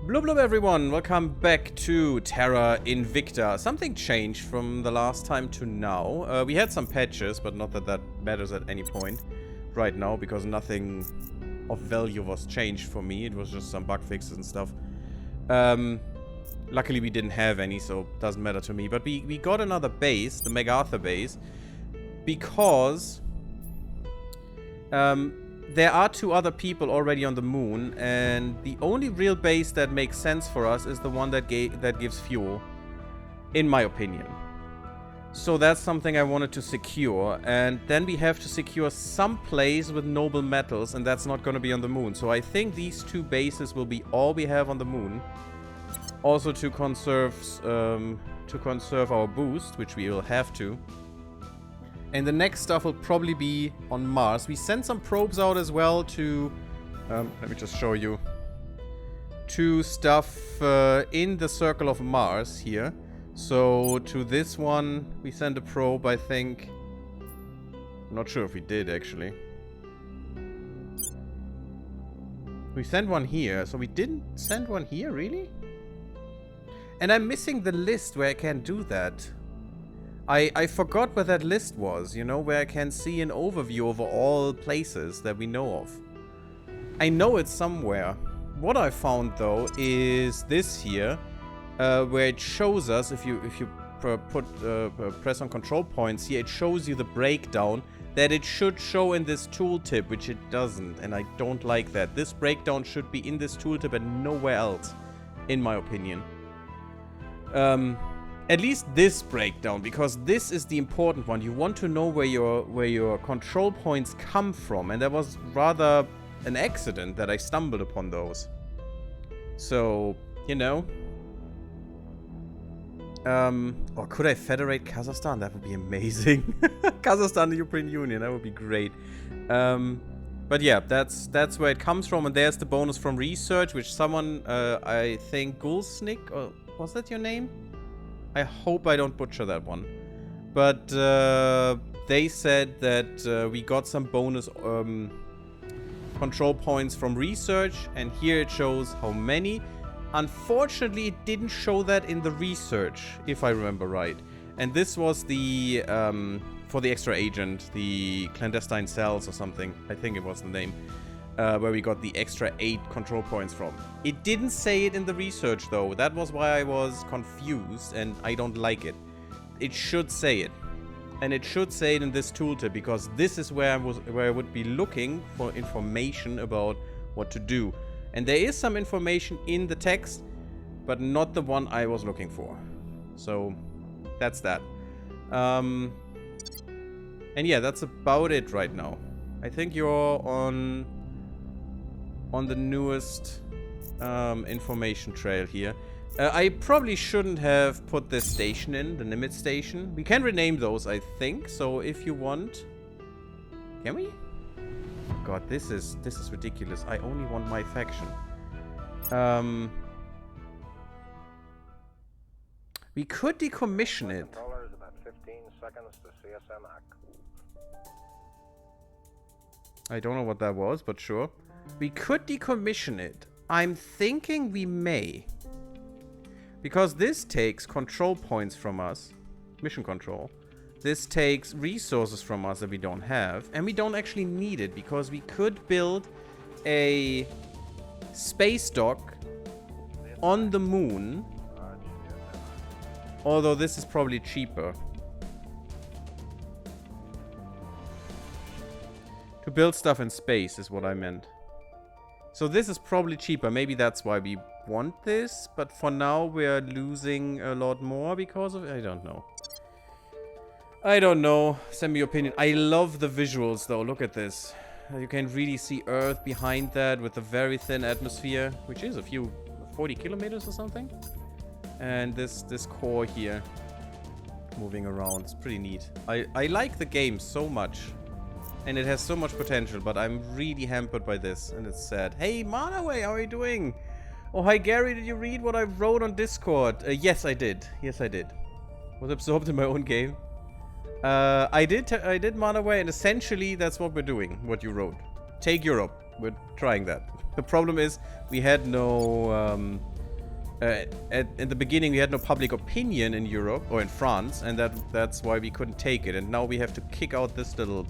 Blub blub everyone, welcome back to Terra Invicta. Something changed from the last time to now. We had some patches, but not that that matters at any point right now, because nothing of value was changed for me. It was just some bug fixes and stuff. Luckily we didn't have any, so it doesn't matter to me. But we got another base, the MacArthur base, because there are two other people already on the moon, and the only real base that makes sense for us is the one that gives fuel, in my opinion. So that's something I wanted to secure, and then we have to secure some place with noble metals, and that's not going to be on the moon. So I think these two bases will be all we have on the moon. Also to conserve our boost, which we will have to. And the next stuff will probably be on Mars. We sent some probes out as well to... let me just show you. To stuff in the circle of Mars here. So to this one, we sent a probe, I think. I'm not sure if we did, actually. We sent one here, so we didn't send one here, really? And I'm missing the list where I can do that. I forgot where that list was, you know, where I can see an overview over all places that we know of. I know it's somewhere. What I found, though, is this here, where it shows us, if you press on control points here, it shows you the breakdown that it should show in this tooltip, which it doesn't, and I don't like that. This breakdown should be in this tooltip and nowhere else, in my opinion. At least this breakdown, because this is the important one. You want to know where your control points come from, and that was rather an accident that I stumbled upon those. So, you know. Or could I federate Kazakhstan? That would be amazing. Kazakhstan and the European Union, that would be great. But yeah, that's where it comes from, and there's the bonus from research, which someone, I think Gulsnik, or was that your name? I hope I don't butcher that one. But they said that we got some bonus control points from research, and here it shows how many. Unfortunately, it didn't show that in the research, if I remember right. And this was the, for the extra agent, the clandestine cells or something. I think it was the name. Where we got the extra 8 control points from. It didn't say it in the research, though. That was why I was confused, and I don't like it. It should say it. And it should say it in this tooltip, because this is where I would be looking for information about what to do. And there is some information in the text, but not the one I was looking for. So, that's that. And yeah, that's about it right now. I think you're on the newest information trail here. I probably shouldn't have put this station in, the Nimitz station. We can rename those, I think, so if you want... Can we? God, this is ridiculous. I only want my faction. We could decommission it. About 15 seconds to CSM act. I don't know what that was, but sure. We could decommission it. I'm thinking we may. Because this takes control points from us. Mission control. This takes resources from us that we don't have. And we don't actually need it, because we could build a space dock on the moon. Although this is probably cheaper. To build stuff in space is what I meant. So this is probably cheaper. Maybe that's why we want this. But for now, we're losing a lot more because of it. I don't know. I don't know. Send me your opinion. I love the visuals, though. Look at this. You can really see Earth behind that with a very thin atmosphere, which is a few 40 kilometers or something. And this core here moving around. It's pretty neat. I like the game so much. And it has so much potential, but I'm really hampered by this, and it's sad. Hey, Manaway, how are you doing? Oh, hi, Gary, did you read what I wrote on Discord? Yes, I did. Yes, I did. Was absorbed in my own game. I did, Manaway, and essentially that's what we're doing, what you wrote. Take Europe. We're trying that. The problem is we had no In the beginning, we had no public opinion in Europe or in France, and that's why we couldn't take it. And now we have to kick out this little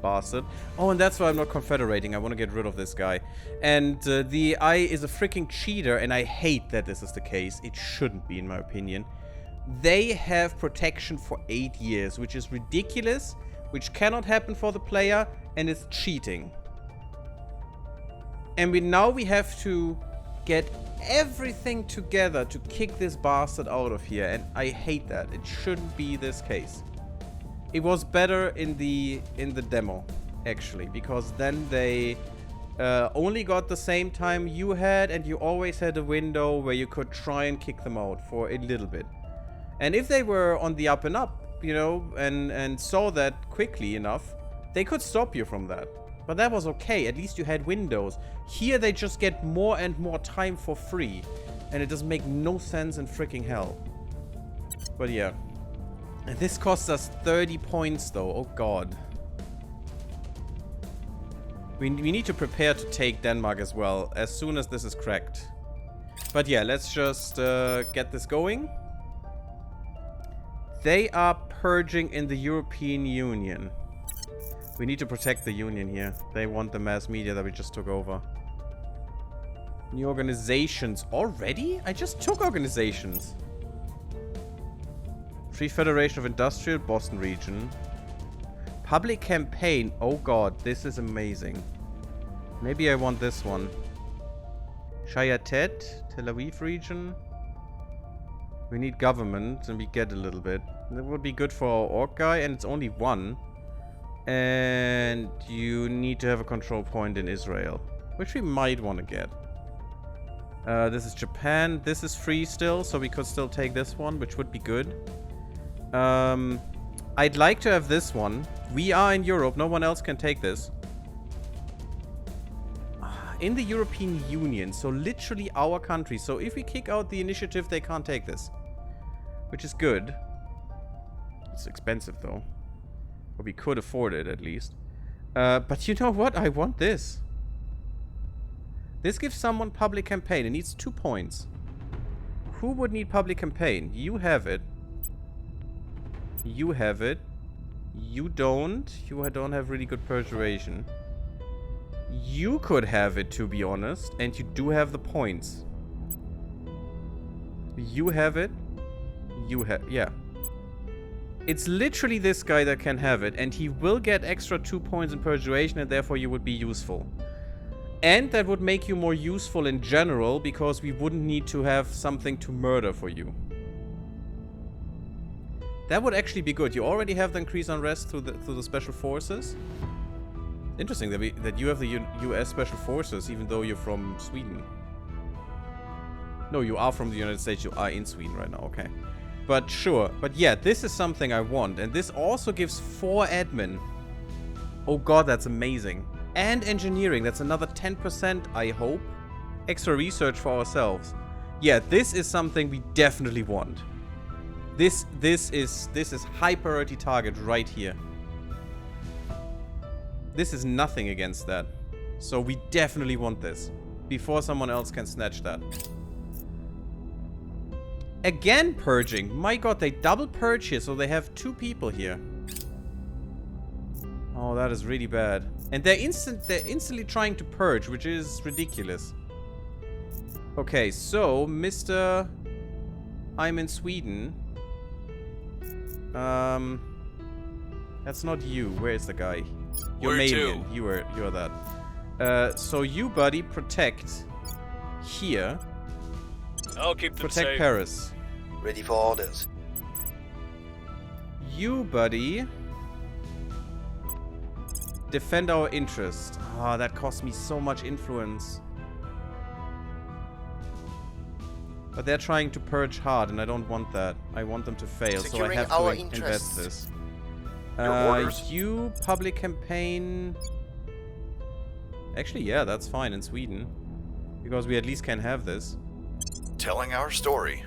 bastard. Oh, and that's why I'm not confederating. I want to get rid of this guy. And the eye is a freaking cheater, and I hate that this is the case. It shouldn't be, in my opinion. They have protection for 8 years, which is ridiculous, which cannot happen for the player, and it's cheating. And now we have to get everything together to kick this bastard out of here, and I hate that. It shouldn't be this case. It was better in the demo, actually, because then they only got the same time you had, and you always had a window where you could try and kick them out for a little bit. And if they were on the up and up, you know, and saw that quickly enough, they could stop you from that. But that was okay. At least you had windows. Here they just get more and more time for free. And it doesn't make no sense in freaking hell. But yeah. And this costs us 30 points though. Oh god. We need to prepare to take Denmark as well. As soon as this is cracked. But yeah, let's just get this going. They are purging in the European Union. We need to protect the Union here. They want the mass media that we just took over. New organizations. Already? I just took organizations. Free Federation of Industrial, Boston region. Public campaign. Oh god, this is amazing. Maybe I want this one. Shayatet, Tel Aviv region. We need government, and we get a little bit. That would be good for our orc guy, and it's only one. And you need to have a control point in Israel, which we might want to get. This is Japan. This is free still, so we could still take this one, which would be good. I'd like to have this one. We are in Europe. No one else can take this. In the European Union, so literally our country. So if we kick out the initiative, they can't take this, which is good. It's expensive though. But we could afford it, at least. But you know what? I want this. This gives someone public campaign. It needs 2 points. Who would need public campaign? You have it. You have it. You don't. You don't have really good persuasion. You could have it, to be honest. And you do have the points. You have it. You have... Yeah. It's literally this guy that can have it, and he will get extra 2 points in persuasion, and therefore you would be useful. And that would make you more useful in general, because we wouldn't need to have something to murder for you. That would actually be good. You already have the increased unrest through the special forces. Interesting that you have the US special forces, even though you're from Sweden. No, you are from the United States. You are in Sweden right now. Okay. But sure. But yeah, this is something I want. And this also gives 4 admin. Oh god, that's amazing. And engineering. That's another 10%, I hope. Extra research for ourselves. Yeah, this is something we definitely want. This is high priority target right here. This is nothing against that. So we definitely want this. Before someone else can snatch that. Again, purging. My god, they double purge here, so they have 2 people here. Oh, that is really bad. And they're instantly trying to purge, which is ridiculous. Okay, so, Mr. I'm in Sweden. That's not you. Where is the guy? You're Malian. You're that. So you, buddy, protect here. I'll keep them safe. Protect Paris. Ready for orders. You, buddy, defend our interest. Ah, that cost me so much influence. But they're trying to purge hard, and I don't want that. I want them to fail, so I have to invest this. You, public campaign... Actually, yeah, that's fine in Sweden. Because we at least can have this. Telling our story.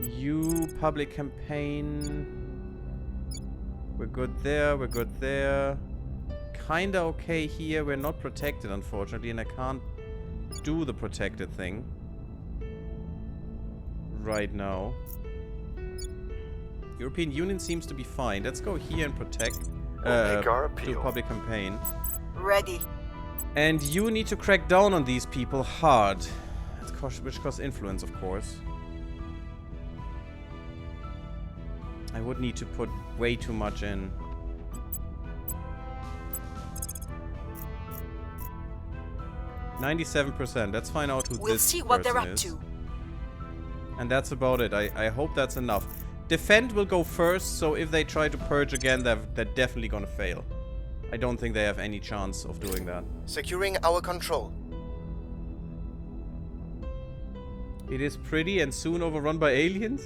You, public campaign... We're good there, we're good there. Kinda okay here. We're not protected, unfortunately, and I can't do the protected thing. right now. European Union seems to be fine. Let's go here and protect. We'll make our Do appeal. public campaign. Ready. And you need to crack down on these people hard. Which costs influence, of course. I would need to put way too much in. %. Let's find out who We'll this see what they're person up is. to. And that's about it. I hope that's enough. Defend will go first, so if they try to purge again, they're definitely gonna fail. I don't think they have any chance of doing that. Securing our control. It is pretty and soon overrun by aliens?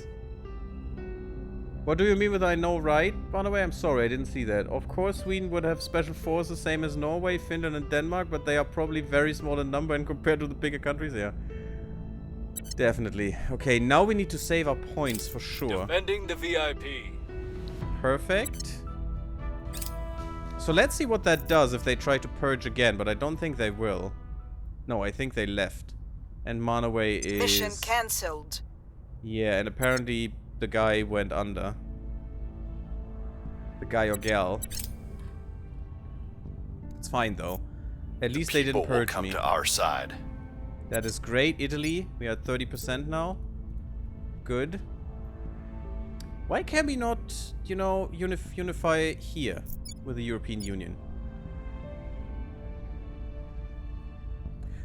What do you mean with I know, right? By the way, I'm sorry, I didn't see that. Of course, Sweden would have special forces, same as Norway, Finland and Denmark, but they are probably very small in number and compared to the bigger countries, yeah. Definitely. Okay, now we need to save our points for sure. Defending the VIP. Perfect. So let's see what that does if they try to purge again, but I don't think they will. No, I think they left. And Manaway is... Mission cancelled. Yeah, and apparently the guy went under. The guy or gal. It's fine though. At least they didn't People will purge come me. to our side. That is great. Italy, we are at 30% now. Good. Why can we not, you know, unify here with the European Union?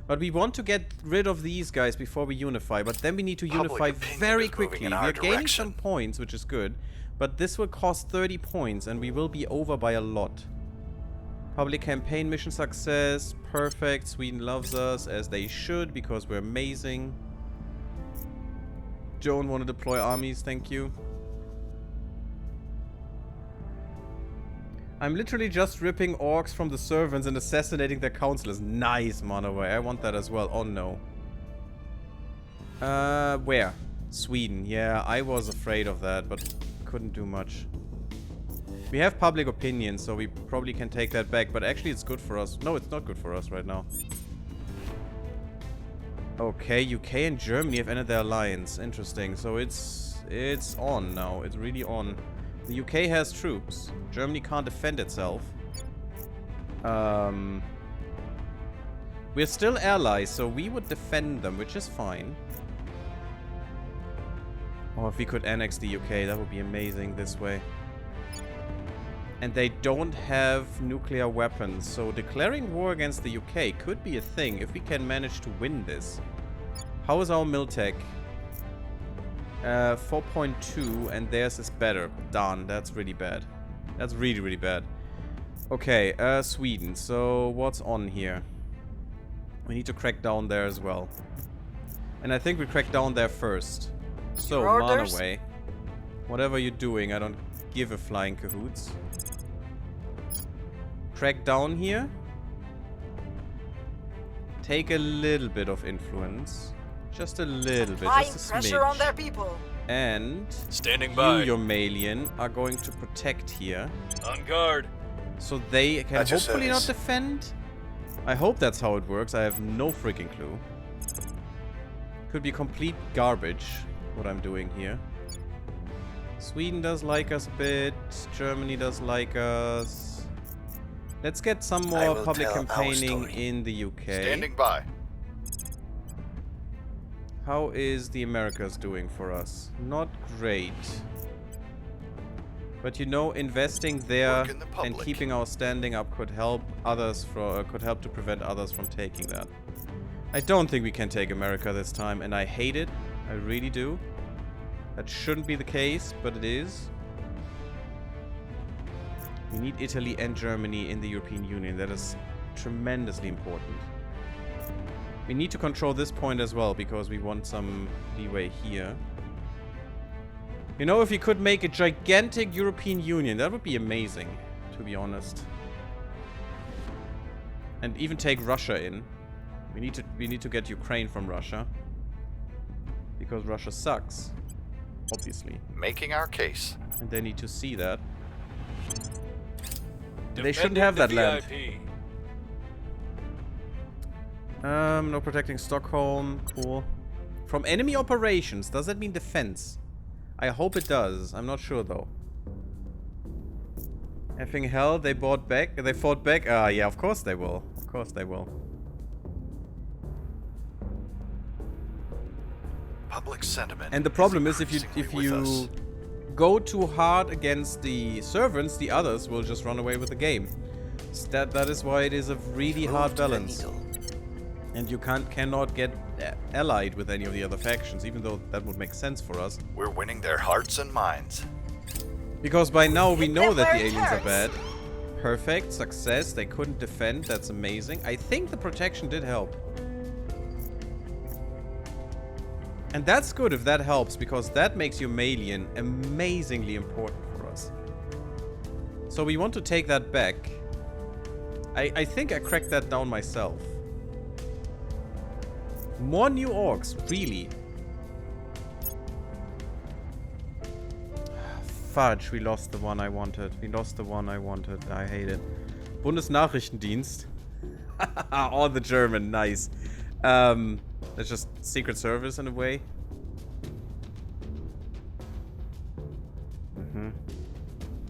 But we want to get rid of these guys before we unify. But then we need to Public unify opinion very is moving quickly. in We our are gaining direction. some points, which is good. But this will cost 30 points and we will be over by a lot. Public campaign mission success. Perfect. Sweden loves us, as they should, because we're amazing. Don't want to deploy armies, thank you. I'm literally just ripping orcs from the servants and assassinating their counselors. Nice, Monoway. I want that as well. Oh no. Where? Sweden. Yeah, I was afraid of that, but couldn't do much. We have public opinion, so we probably can take that back, but actually it's good for us. No, it's not good for us right now. Okay, UK and Germany have ended their alliance. Interesting. So it's on now. It's really on. The UK has troops. Germany can't defend itself. We're still allies, so we would defend them, which is fine. Oh, if we could annex the UK, that would be amazing this way. And they don't have nuclear weapons, so declaring war against the UK could be a thing if we can manage to win this. How is our Miltech? 4.2, and theirs is better. Darn, that's really bad. That's really, really bad. Okay, Sweden. So, what's on here? We need to crack down there as well. And I think we crack down there first. So, Manaway. Whatever you're doing, I don't give a flying cahoots. Crack down here. Take a little bit of influence. Just a little bit, Applying just a pressure smidge. on their people. And Standing by. you, your Malian, are going to protect here. On guard. So they can At your hopefully not service. defend. I hope that's how it works. I have no freaking clue. Could be complete garbage, what I'm doing here. Sweden does like us a bit. Germany does like us. Let's get some I more will public tell our campaigning story. in the UK. Standing by. How is the Americas doing for us? Not great. But you know, investing there Work in the and public. keeping our standing up could help others could help to prevent others from taking that. I don't think we can take America this time, and I hate it. I really do. That shouldn't be the case, but it is. We need Italy and Germany in the European Union. That is tremendously important. We need to control this point as well, because we want some leeway here. You know, if we could make a gigantic European Union, that would be amazing, to be honest. And even take Russia in. We need to get Ukraine from Russia. Because Russia sucks. Obviously. Making our case. And they need to see that. They Defending shouldn't have the that land. VIP. No protecting Stockholm. Cool. From enemy operations. Does that mean defense? I hope it does. I'm not sure though. Effing hell, they fought back. Yeah, of course they will. Of course they will. Public sentiment. And the problem is if you go too hard against the servants, the others will just run away with the game. That is why it is a really hard balance. And you cannot get allied with any of the other factions, even though that would make sense for us. We're winning their hearts and minds. Because by now we know that the aliens are bad. Perfect, success, they couldn't defend, that's amazing. I think the protection did help. And that's good if that helps, because that makes your Malian amazingly important for us. So we want to take that back. I think I cracked that down myself. More new orcs, really. Fudge, we lost the one I wanted. I hate it. Bundesnachrichtendienst. All the German, nice. That's just Secret Service in a way.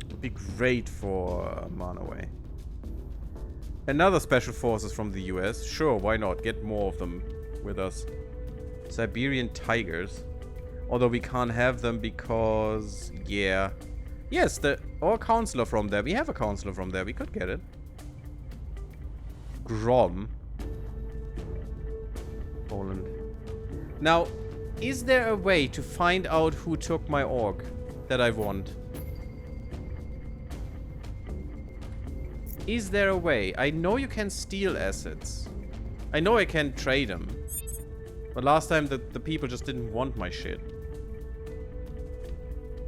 Would be great for Manaway. Another special forces from the US. Sure, why not? Get more of them with us. Siberian Tigers. Although we can't have them because... Yeah. Yes, our counselor from there. We have a counselor from there. We could get it. Grom. Poland. Now, is there a way to find out who took my orc that I want? Is there a way? I know you can steal assets. I know I can trade them. But last time the people just didn't want my shit.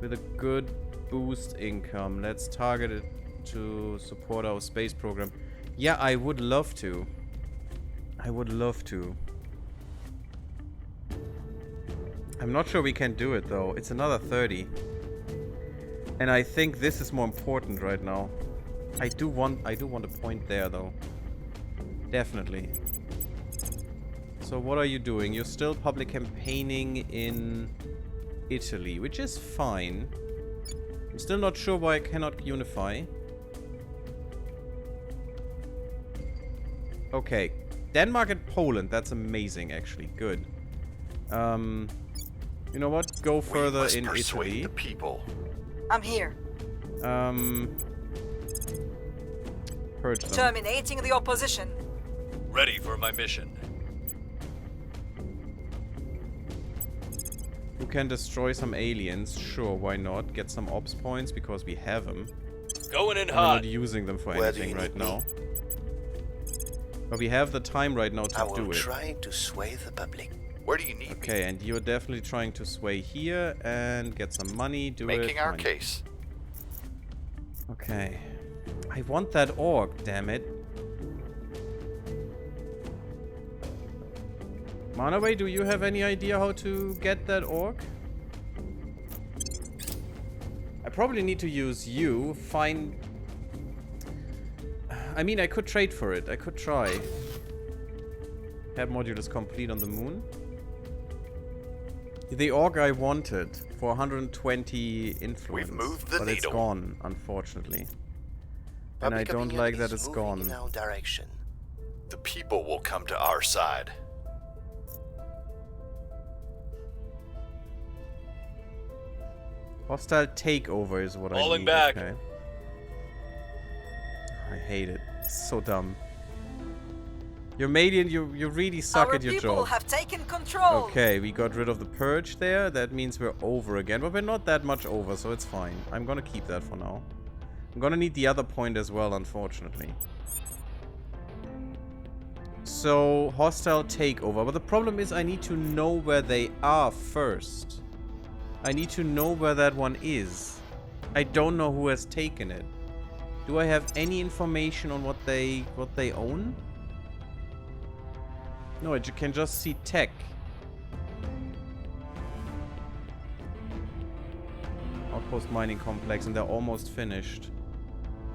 With a good boost income. Let's target it to support our space program. Yeah, I would love to. I would love to. I'm not sure we can do it though. It's another 30. And I think this is more important right now. I do want a point there though. Definitely. So what are you doing? You're still public campaigning in Italy, which is fine. I'm still not sure why I cannot unify. Okay. Denmark and Poland. That's amazing, actually. Good. You know what? Go further in Italy. The people. I'm here. Purge them. Terminating the opposition. Ready for my mission. You can destroy some aliens. Sure, why not? Get some ops points because we have them. Going in We're hot. not using them for Where do anything you right need me? now. But we have the time right now to I will do it. try to sway the public. Where do you need me? Okay, and you're definitely trying to sway here and get some money. Do it. Making our Fine. case. Okay. I want that orc, damn it. Manaway, do you have any idea how to get that orc? I probably need to use you. Find... I mean, I could trade for it. I could try. Hab module is complete on the moon. The orc I wanted for 120 influence. We've moved the but it's needle. gone, unfortunately. And I Public don't opinion like that is it's moving gone. in our direction. The people will come to our side. Hostile takeover is what I Falling need. back. Okay. I hate it. It's so dumb. You're Malian, you really suck Our at your people job. have taken control. Okay, we got rid of the purge there. That means we're over again. But we're not that much over, so it's fine. I'm gonna keep that for now. I'm gonna need the other point as well, unfortunately. So, hostile takeover. But the problem is I need to know where they are first. I need to know where that one is. I don't know who has taken it. Do I have any information on what they own? No, I can just see tech. Outpost mining complex, and they're almost finished.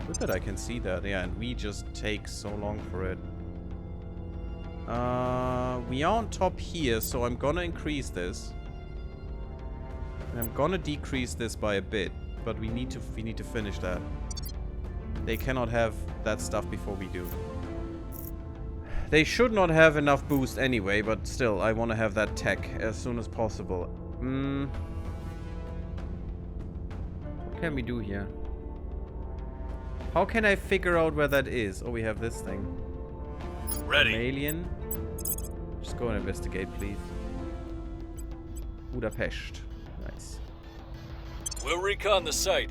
Good that I can see that, yeah, and we just take so long for it. We are on top here, so I'm gonna increase this. And I'm gonna decrease this by a bit, but we need to finish that. They cannot have that stuff before we do. They should not have enough boost anyway, but still, I want to have that tech as soon as possible. What can we do here? How can I figure out where that is? Oh, we have this thing. Ready. Alien. Just go and investigate, please. Budapest. Nice. We'll recon the site.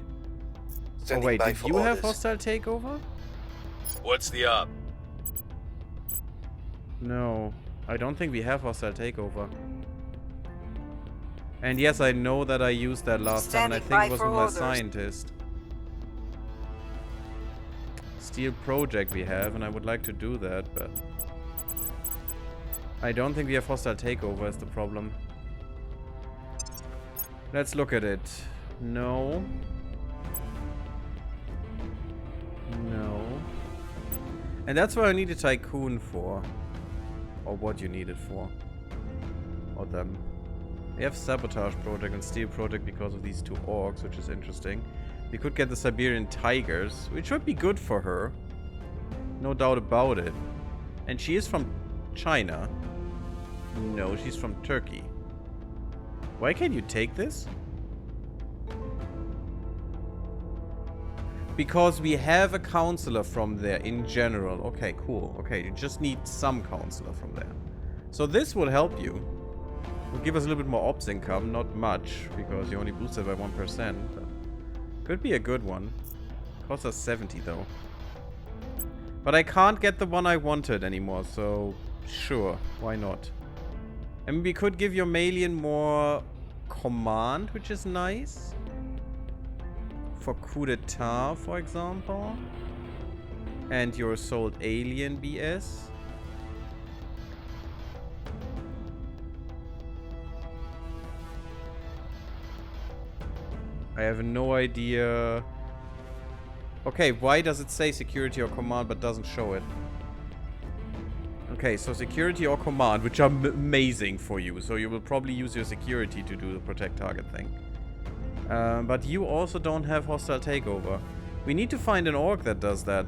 Oh wait, did you have hostile takeover? What's the op? No, I don't think we have hostile takeover. And yes, I know that I used that last time, and I think it was with my scientist. Steel project we have, and I would like to do that, but I don't think we have hostile takeover is the problem. Let's look at it. No. No. And that's what I need a tycoon for. Or what you need it for. Or them. We have sabotage project and steel project because of these two orcs, which is interesting. We could get the Siberian tigers, which would be good for her. No doubt about it. And she is from China. No, she's from Turkey. Why can't you take this? Because we have a counselor from there in general. Okay, cool. Okay, you just need some counselor from there. So this will help you. Will give us a little bit more ops income. Not much, because you only boosted by 1%. But could be a good one. Costs us 70 though. But I can't get the one I wanted anymore, so sure, why not? I mean, we could give your Malian more command, which is nice. For coup d'etat, for example. And your sold alien BS. I have no idea. Okay, why does it say security or command but doesn't show it? Okay, so security or command, which are amazing for you. So you will probably use your security to do the protect target thing. But you also don't have hostile takeover. We need to find an orc that does that.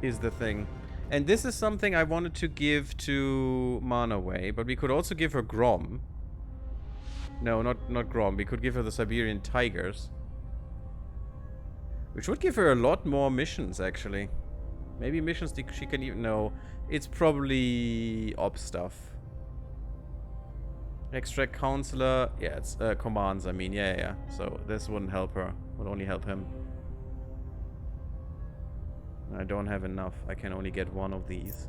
Is the thing. And this is something I wanted to give to Manaway, but we could also give her Grom. No, not Grom. We could give her the Siberian tigers. Which would give her a lot more missions, actually. Maybe missions she can even... No, it's probably op stuff. Extract counselor. Yeah, it's commands, I mean. Yeah. So this wouldn't help her. Would only help him. I don't have enough. I can only get one of these.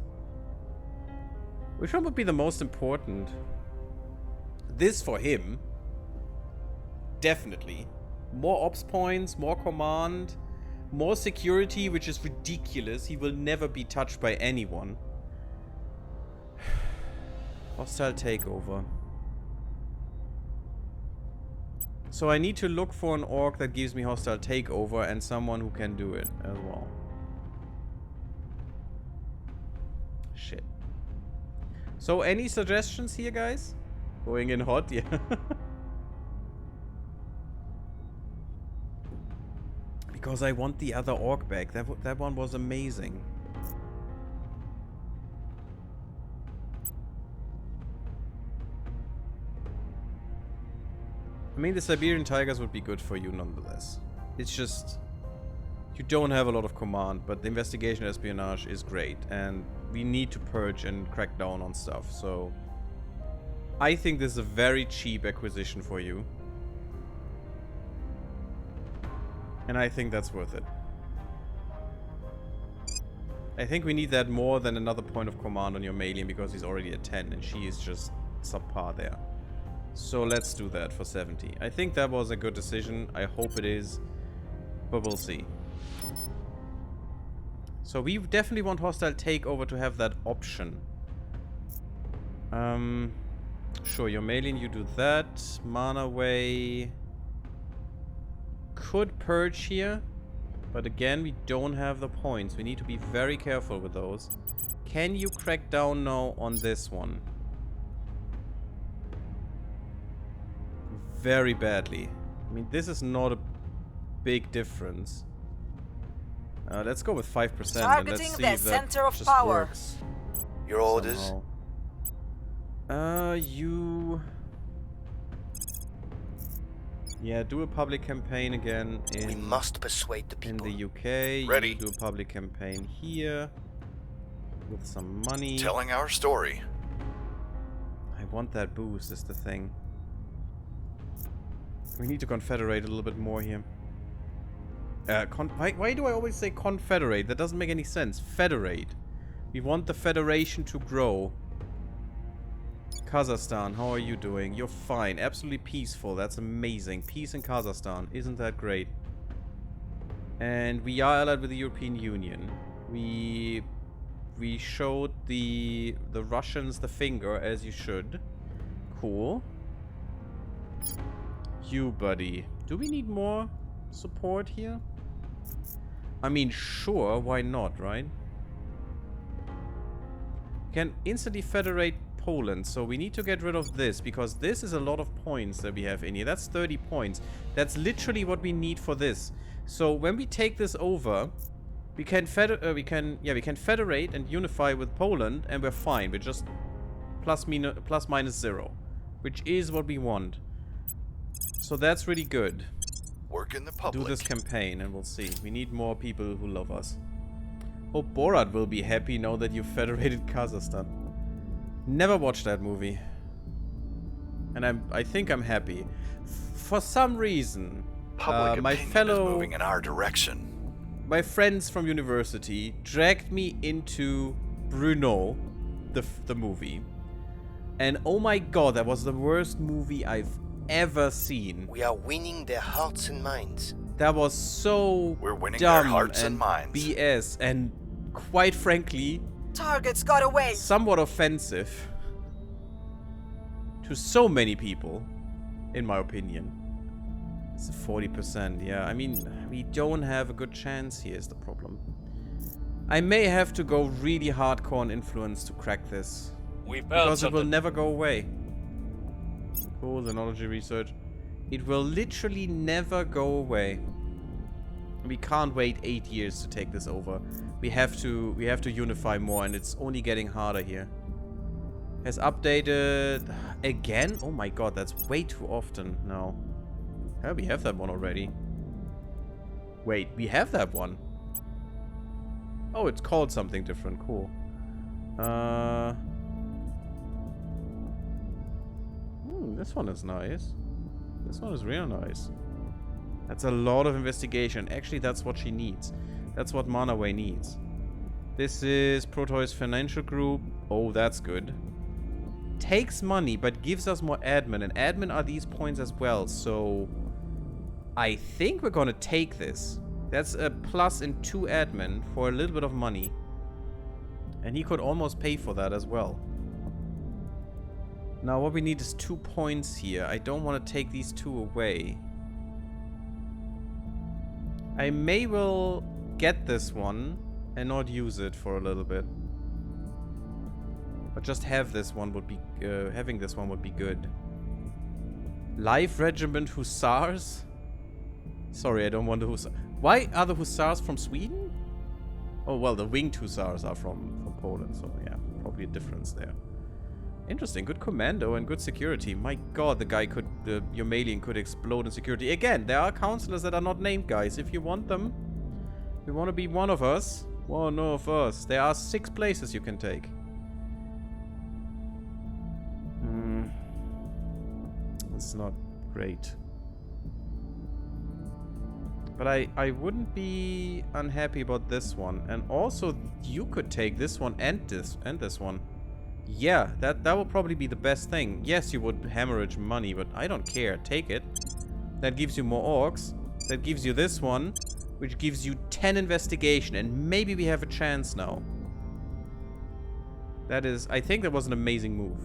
Which one would be the most important? This for him. Definitely. More ops points, more command, more security, which is ridiculous. He will never be touched by anyone. Hostile takeover. So I need to look for an orc that gives me hostile takeover and someone who can do it as well. Shit. So any suggestions here, guys? Going in hot, yeah. Because I want the other orc back. That one was amazing. I mean, the Siberian tigers would be good for you nonetheless. It's just... You don't have a lot of command, but the investigation espionage is great. And we need to purge and crack down on stuff, so... I think this is a very cheap acquisition for you. And I think that's worth it. I think we need that more than another point of command on your Malian, because he's already at 10 and she is just subpar there. So let's do that for 70. I think that was a good decision. I hope it is. But we'll see. So we definitely want hostile takeover to have that option. Sure, your Malian, you do that. Manaway could purge here. But again, we don't have the points. We need to be very careful with those. can you crack down now on this one? Very badly. I mean, this is not a big difference. Let's go with 5% and let's Targeting see the if that center of just power. works. Your orders? Somehow. You... Yeah, do a public campaign again in... We must persuade the in people. the UK. Ready. You do a public campaign here. With some money. Telling our story. I want that boost, is the thing. We need to confederate a little bit more here. Why do I always say confederate? That doesn't make any sense. Federate. We want the federation to grow. Kazakhstan, how are you doing? You're fine. Absolutely peaceful. That's amazing. Peace in Kazakhstan. Isn't that great? And we are allied with the European Union. We showed the Russians the finger, as you should. Cool. You, buddy. Do we need more support here? I mean, sure, why not, right? Can instantly federate Poland, so we need to get rid of this, because this is a lot of points that we have in here. That's 30 points. That's literally what we need for this. So when we take this over, we can federate and unify with Poland, and we're fine. We're just plus minus 0, which is what we want. So that's really good. Work in the public. Do this campaign and we'll see. We need more people who love us. Hope Borat will be happy now that you've federated Kazakhstan. Never watched that movie. And I think I'm happy. For some reason, Public my opinion fellow... is moving in our direction. My friends from university dragged me into Bruno, the movie. And oh my god, that was the worst movie I've ever seen. We are winning their hearts and minds. That was so We're winning dumb their hearts and minds. BS, and quite frankly, Targets got away. somewhat offensive to so many people, in my opinion. It's 40%, yeah. I mean, we don't have a good chance here is the problem. I may have to go really hardcore on influence to crack this. We found Because it will something. never go away. Cool, technology research. It will literally never go away. We can't wait 8 years to take this over. We have to unify more, and it's only getting harder here. Has updated again? Oh my god, that's way too often now. Yeah, we have that one already. Wait, we have that one. Oh, it's called something different. Cool. This one is nice. This one is real nice. That's a lot of investigation. Actually, that's what she needs. That's what Manaway needs. This is Proteus Financial Group. Oh, that's good. Takes money, but gives us more admin. And admin are these points as well. So, I think we're gonna take this. That's a plus in 2 admin for a little bit of money. And he could almost pay for that as well. Now what we need is 2 points here. I don't want to take these 2 away. I may well get this one and not use it for a little bit. But just have this one would be having this one would be good. Life Regiment Hussars? Sorry, I don't want the Hussars. Why are the Hussars from Sweden? Oh well, the Winged Hussars are from Poland, so yeah, probably a difference there. Interesting, good commando and good security. My god, the guy could, the Yomalian could explode in security. Again, there are councillors that are not named, guys. If you want them, if you want to be one of us, there are 6 places you can take. It's not great. But I wouldn't be unhappy about this one. And also, you could take this one and this one. Yeah, that will probably be the best thing. Yes, you would hemorrhage money, but I don't care. Take it. That gives you more orcs. That gives you this one, which gives you 10 investigation, and maybe we have a chance now. That is, I think that was an amazing move.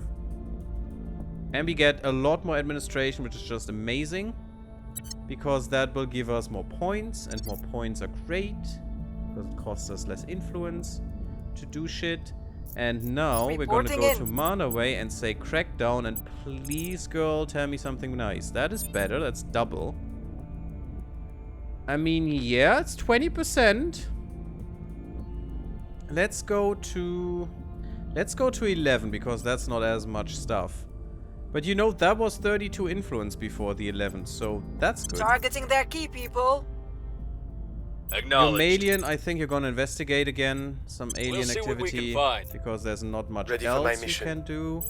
And we get a lot more administration, which is just amazing. Because that will give us more points, and more points are great. Because it costs us less influence to do shit. And now we're gonna Reporting go in. to Manaway and say crackdown, and please, girl, tell me something nice. That is better. That's double. I mean, yeah, it's 20%. Let's go to 11 because that's not as much stuff. But you know, that was 32 influence before the 11, so that's good. Targeting their key people. Your Acknowledged. Malian, I think you're gonna investigate again some alien see what we can activity find. because there's not much Ready for my else you mission. can do.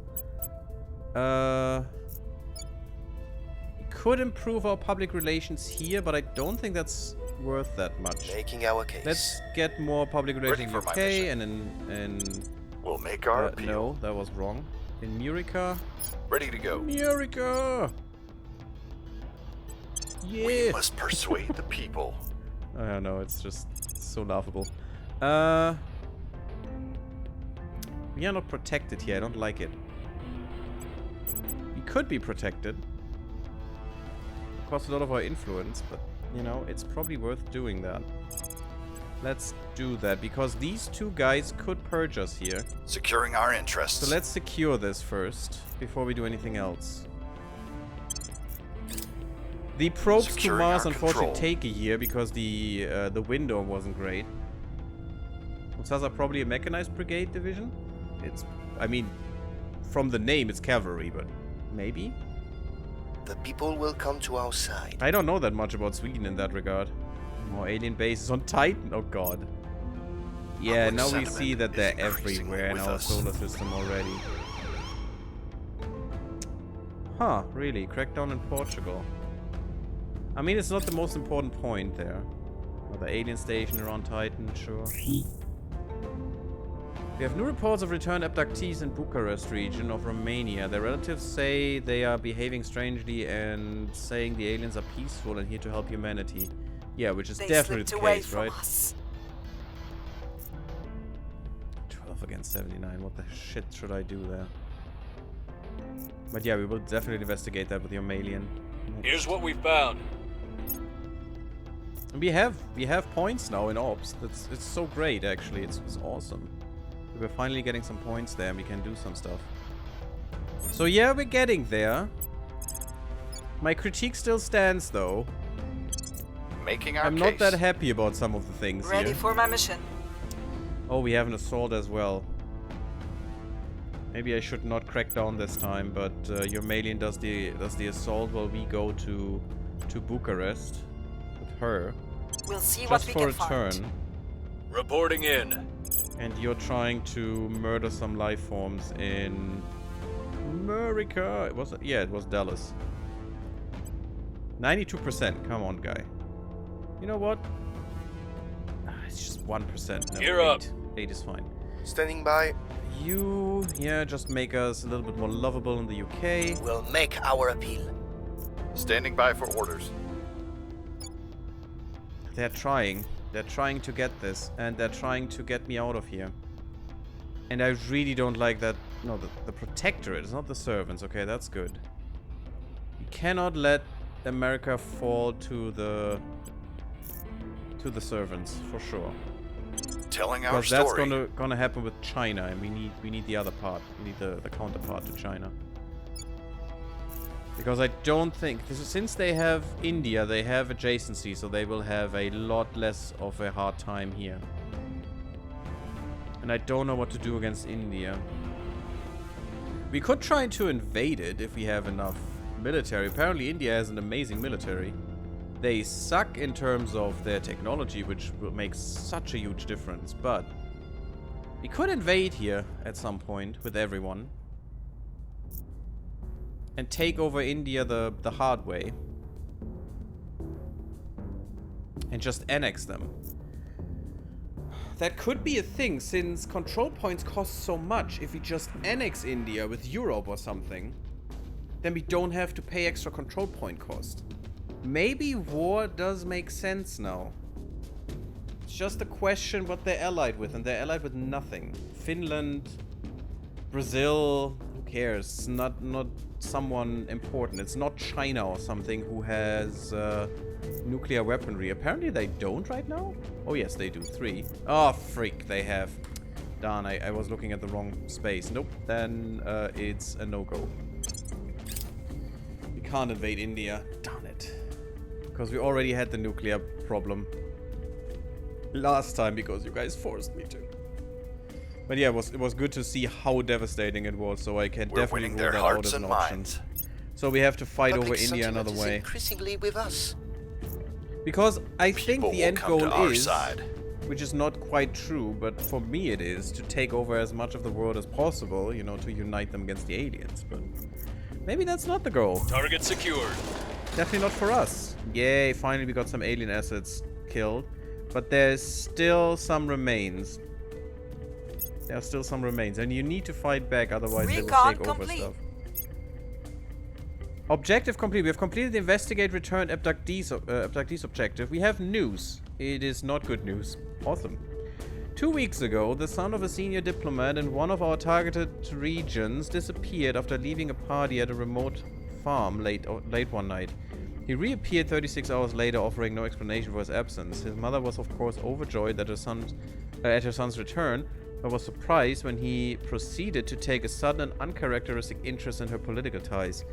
We could improve our public relations here, but I don't think that's worth that much. Making our case. Let's get more public relations in for my UK mission. and in We'll make our appeal. no, that was wrong. In Murica. Ready to go. Murica! We Yeah! must persuade the people. I don't know, it's just so laughable. We are not protected here, I don't like it. We could be protected. It costs a lot of our influence, but, you know, it's probably worth doing that. Let's do that, because these two guys could purge us here. Securing our interests. So let's secure this first, before we do anything else. The probes to Securing Mars our unfortunately control. take a year because the window wasn't great. Those are probably a mechanized brigade division. It's, I mean, from the name it's cavalry, but maybe? The people will come to our side. I don't know that much about Sweden in that regard. More alien bases on Titan, oh god. Yeah, Public now we sentiment see that is they're increasingly everywhere in with our us. solar system already. Huh, really? Crackdown in Portugal. I mean, it's not the most important point there. Another alien station around Titan, sure. We have new reports of returned abductees in Bucharest region of Romania. Their relatives say they are behaving strangely and saying the aliens are peaceful and here to help humanity. Yeah, which is They definitely slipped the away case, from right? us. 12 against 79. What the shit should I do there? But yeah, we will definitely investigate that with your Malian. Here's what we found. We have points now in ops. It's so great actually. It's awesome. We're finally getting some points there and we can do some stuff. So yeah, we're getting there. My critique still stands though. Making our I'm case. not that happy about some of the things Ready here. for my mission. Oh, we have an assault as well. Maybe I should not crack down this time, but your Malian does the assault while we go to Bucharest with her. We'll see Just what we for can a find. turn. Reporting in. And you're trying to murder some life forms in America. It was Dallas. 92%. Come on, guy. You know what? It's just 1%. No, Gear up. 8 is fine. Standing by. You, yeah, just make us a little bit more lovable in the UK. We'll make our appeal. Standing by for orders. They're trying. They're trying to get this, and they're trying to get me out of here. And I really don't like that. No, the protectorate. It's not the servants. Okay, that's good. We cannot let America fall to the servants for sure. Telling our Because that's story. gonna happen with China, and we need the other part. We need the counterpart to China. Because I don't think, since they have India, they have adjacency, so they will have a lot less of a hard time here. And I don't know what to do against India. We could try to invade it if we have enough military. Apparently India has an amazing military. They suck in terms of their technology, which will make such a huge difference, but we could invade here at some point with everyone. And take over India the hard way. And just annex them. That could be a thing, since control points cost so much. If we just annex India with Europe or something, then we don't have to pay extra control point cost. Maybe war does make sense now. It's just a question what they're allied with, and they're allied with nothing. Finland, Brazil, who cares? Not someone important. It's not China or something who has nuclear weaponry. Apparently they don't right now? Oh yes, they do. 3. Oh, freak, they have. Darn, I was looking at the wrong space. Nope, then it's a no-go. We can't invade India. Darn it. Because we already had the nuclear problem last time because you guys forced me to. But yeah, it was good to see how devastating it was, so I can We're definitely winning rule their that out hearts as an and option. minds. So we have to fight Public over India sentiment another is way. increasingly with us. Because I think People the will end come goal to our is, side. which is not quite true, but for me it is, to take over as much of the world as possible, you know, to unite them against the aliens. But maybe that's not the goal. Target secured. Definitely not for us. Yay, finally we got some alien assets killed. But there's still some remains. There are still some remains. And you need to fight back, otherwise they will Recon take over complete. stuff. Objective complete. We have completed the investigate, return, abductees objective. We have news. It is not good news. Awesome. 2 weeks ago, the son of a senior diplomat in one of our targeted regions disappeared after leaving a party at a remote farm late one night. He reappeared 36 hours later, offering no explanation for his absence. His mother was, of course, overjoyed at her son's return, but was surprised when he proceeded to take a sudden and uncharacteristic interest in her political ties.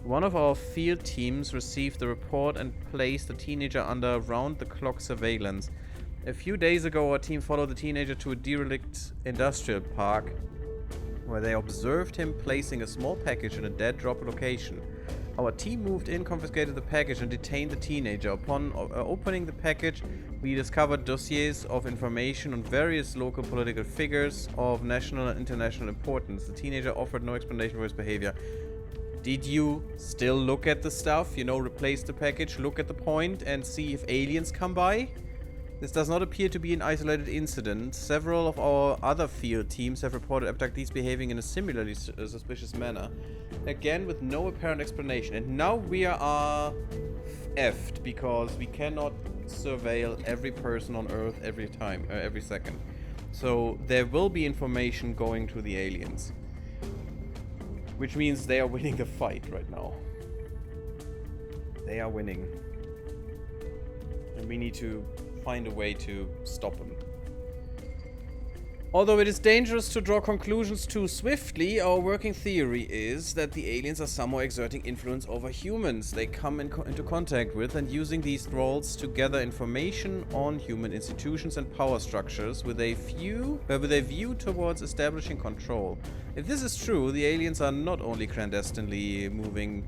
One of our field teams received the report and placed the teenager under round-the-clock surveillance. A few days ago, our team followed the teenager to a derelict industrial park, where they observed him placing a small package in a dead-drop location. Our team moved in, confiscated the package, and detained the teenager. Upon opening the package, we discovered dossiers of information on various local political figures of national and international importance. The teenager offered no explanation for his behavior. Did you still look at the stuff? You know, replace the package, look at the point, and see if aliens come by? This does not appear to be an isolated incident. Several of our other field teams have reported abductees behaving in a similarly suspicious manner. Again, with no apparent explanation. And now we are effed because we cannot surveil every person on Earth every time, every second. So there will be information going to the aliens. Which means they are winning the fight right now. They are winning. And we need to find a way to stop them. Although it is dangerous to draw conclusions too swiftly, our working theory is that the aliens are somehow exerting influence over humans they come into contact with, and using these thralls to gather information on human institutions and power structures with a view towards establishing control. If this is true, the aliens are not only clandestinely moving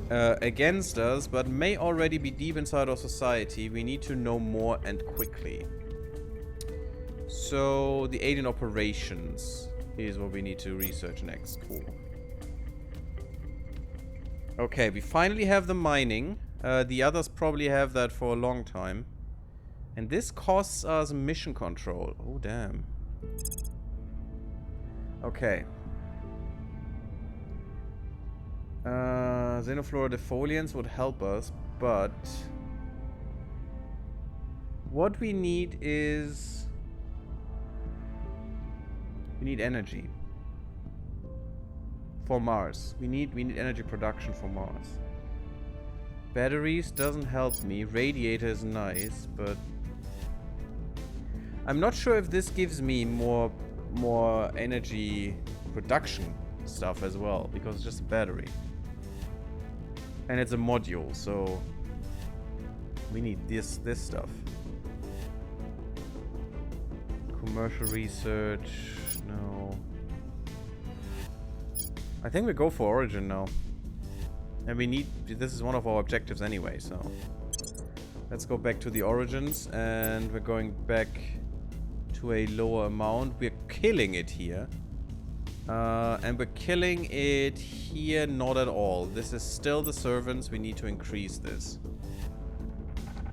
against us, but may already be deep inside our society. We need to know more and quickly. So, the alien operations is what we need to research next. Cool. Okay, we finally have the mining. The others probably have that for a long time. And this costs us mission control. Oh, damn. Okay. Xenoflora defoliants would help us, but what we need is... we need energy for Mars. We need energy production for Mars. Batteries doesn't help me. Radiator is nice, but I'm not sure if this gives me more energy production stuff as well, because it's just a battery. And it's a module, so we need this stuff. Commercial research, no. I think we go for Origin now. And we need, this is one of our objectives anyway, so. Let's go back to the Origins, and we're going back to a lower amount. We're killing it here. And we're killing it here not at all. This is still the servants. We need to increase this.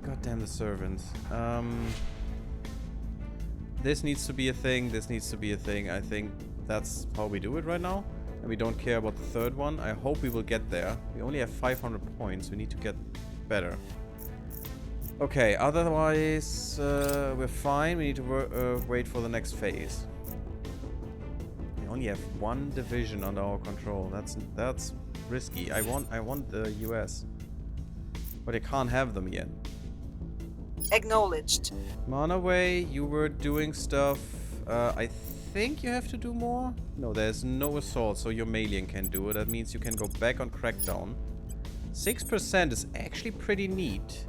God damn the servants. This needs to be a thing. This needs to be a thing. I think that's how we do it right now. And we don't care about the third one. I hope we will get there. We only have 500 points. We need to get better. Okay, otherwise we're fine. We need to wait for the next phase. We only have one division under our control. That's risky. I want the US, but I can't have them yet. Acknowledged. Manaway, you were doing stuff. I think you have to do more. No, there's no assault, so your Malian can do it. That means you can go back on Crackdown. 6% is actually pretty neat.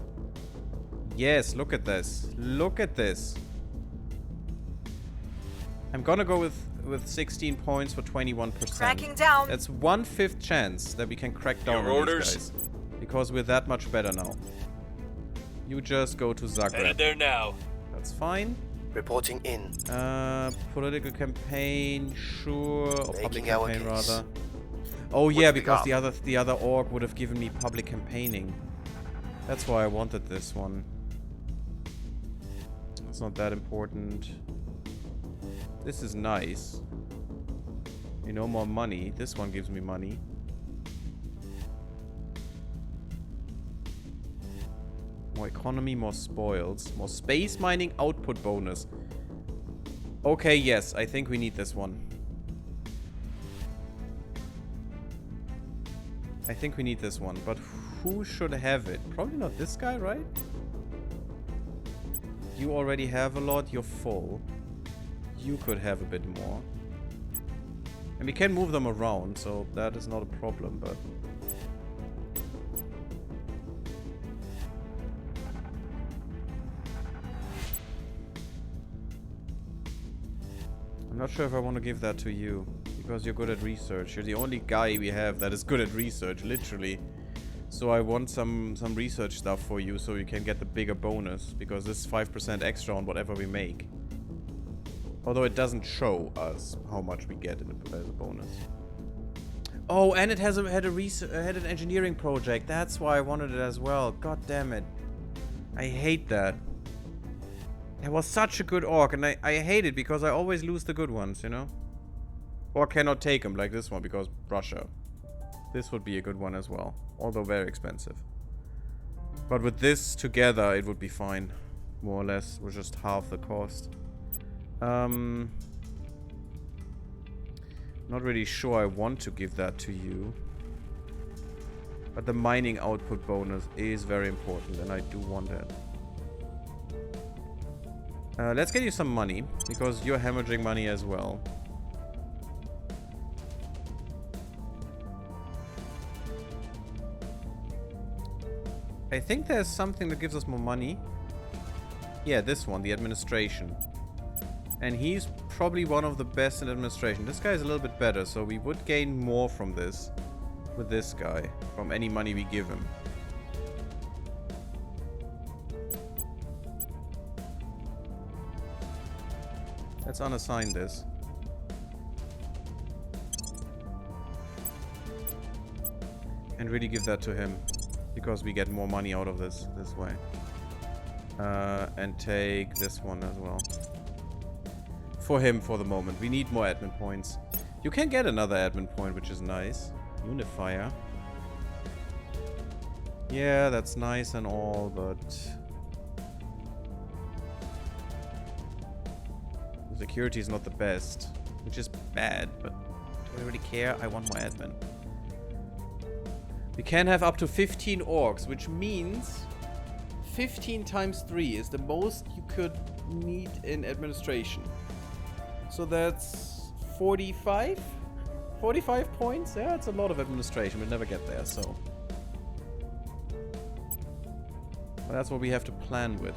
Yes, look at this. Look at this. I'm gonna go with 16 points for 21%. Cracking down. That's 1/5 chance that we can crack down Your on orders? these guys. Because we're that much better now. You just go to Zagreb. Headed there now. That's fine. Reporting in. Political campaign, sure. Or public Making our campaign, case. rather. Oh yeah, What's because the the other org would have given me public campaigning. That's why I wanted this one. It's not that important. This is nice. You know, more money. This one gives me money. More economy, more spoils. More space mining output bonus. Okay, yes. I think we need this one. I think we need this one. But who should have it? Probably not this guy, right? You already have a lot. You're full. You could have a bit more. And we can move them around, so that is not a problem, but... I'm not sure if I want to give that to you, because you're good at research. You're the only guy we have that is good at research, literally. So I want some research stuff for you, so you can get the bigger bonus, because this is 5% extra on whatever we make. Although it doesn't show us how much we get as a bonus. Oh, and it has had an engineering project. That's why I wanted it as well. God damn it. I hate that. It was such a good orc, and I hate it because I always lose the good ones, you know? Or cannot take them, like this one, because Russia. This would be a good one as well. Although very expensive. But with this together, it would be fine. More or less, with just half the cost. Not really sure I want to give that to you. But the mining output bonus is very important, and I do want that. Let's get you some money, because you're hemorrhaging money as well. I think there's something that gives us more money. Yeah, this one, the administration. And he's probably one of the best in administration. This guy is a little bit better, so we would gain more from this with this guy, from any money we give him. Let's unassign this. And really give that to him, because we get more money out of this way. And take this one as well. For him for the moment. We need more admin points. You can get another admin point, which is nice. Unifier. Yeah, that's nice and all, but... the security is not the best. Which is bad, but... do I really care? I want more admin. We can have up to 15 orcs, which means... 15 times 3 is the most you could need in administration. So that's 45? 45 points? Yeah, it's a lot of administration. We'll never get there, so... But that's what we have to plan with.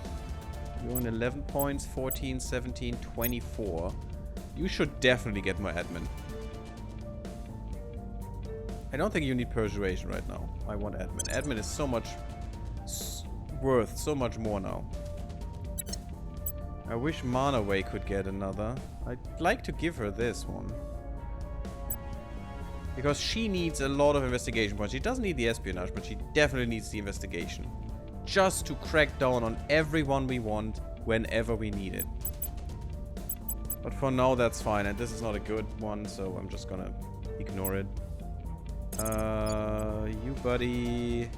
You're on 11 points, 14, 17, 24. You should definitely get more admin. I don't think you need persuasion right now. I want admin. Admin is so much... worth so much more now. I wish Manaway could get another. I'd like to give her this one. Because she needs a lot of investigation points. She doesn't need the espionage, but she definitely needs the investigation. Just to crack down on everyone we want whenever we need it. But for now, that's fine. And this is not a good one, so I'm just gonna ignore it. You buddy...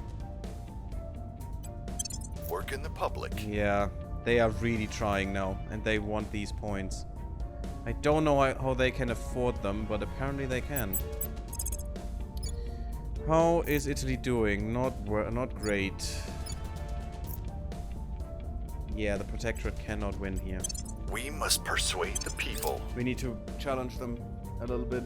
Work in the public. Yeah, they are really trying now, and they want these points. I don't know how they can afford them, but apparently they can. How is Italy doing? Not great. Yeah, the Protectorate cannot win here. We must persuade the people. We need to challenge them a little bit.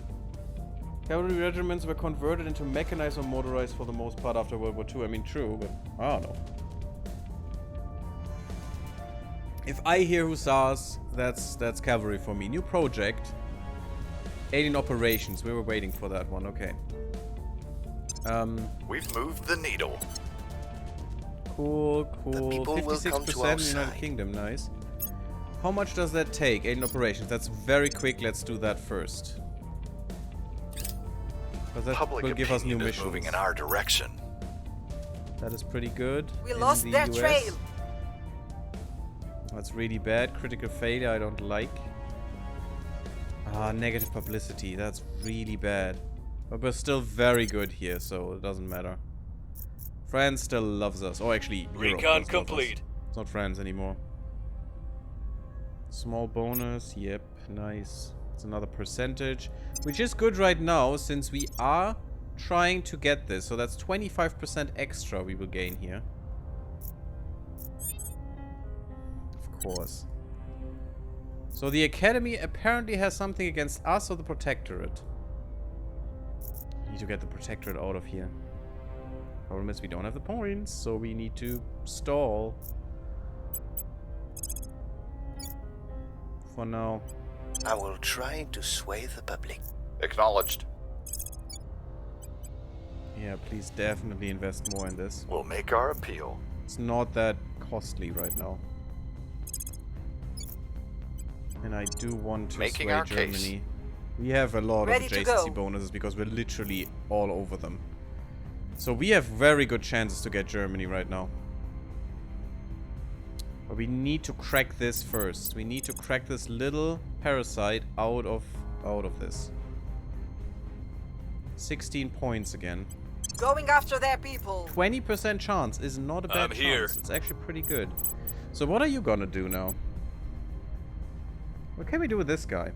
Cavalry regiments were converted into mechanized or motorized for the most part after World War II. I mean, true, but I don't know. If I hear hussars, that's cavalry for me. New project. Alien operations. We were waiting for that one. Okay. We've moved the needle. Cool. The people will come to 56% our United side. Kingdom. Nice. How much does that take? Alien operations. That's very quick. Let's do that first. Because that Public will give us new opinion is missions. moving in our direction. That is pretty good. We in lost the their US. trail. That's really bad. Critical failure, I don't like. Ah, negative publicity. That's really bad. But we're still very good here, so it doesn't matter. France still loves us. Oh, actually, Europe Recon does love us. complete. It's not France anymore. Small bonus. Yep, nice. It's another percentage, which is good right now since we are trying to get this. So that's 25% extra we will gain here. Of course. So the Academy apparently has something against us or the Protectorate. We need to get the Protectorate out of here. Problem is we don't have the points, so we need to stall. For now. I will try to sway the public. Acknowledged. Yeah, please definitely invest more in this. We'll make our appeal. It's not that costly right now. And I do want to Making sway our case. Germany. We have a lot Ready of to adjacency go. bonuses because we're literally all over them. So we have very good chances to get Germany right now. But we need to crack this first. We need to crack this little parasite out of this. 16 points again. Going after their people. 20% chance is not a bad I'm here. chance. It's actually pretty good. So what are you gonna do now? What can we do with this guy?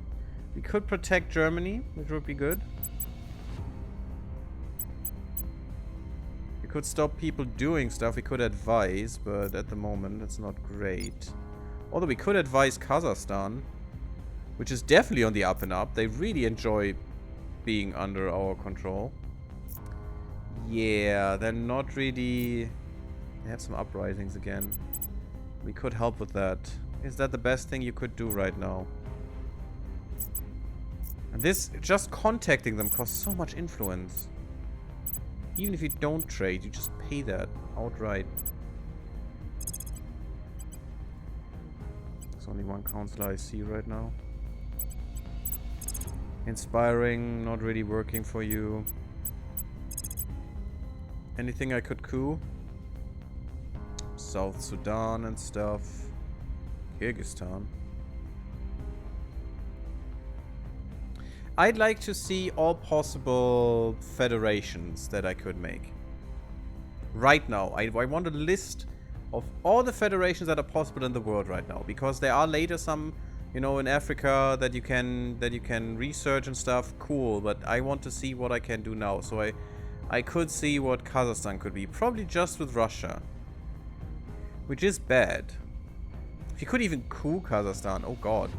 We could protect Germany, which would be good. We could stop people doing stuff. We could advise, but at the moment it's not great. Although we could advise Kazakhstan, which is definitely on the up and up. They really enjoy being under our control. Yeah, they're not really... They have some uprisings again. We could help with that. Is that the best thing you could do right now? And this, just contacting them costs so much influence. Even if you don't trade, you just pay that outright. There's only one councillor I see right now. Inspiring, not really working for you. Anything I could coup? South Sudan and stuff. Kyrgyzstan. I'd like to see all possible federations that I could make. Right now. I want a list of all the federations that are possible in the world right now. Because there are later some, you know, in Africa that you can research and stuff. Cool, but I want to see what I can do now. So I could see what Kazakhstan could be. Probably just with Russia. Which is bad. If you could even coup Kazakhstan. Oh god.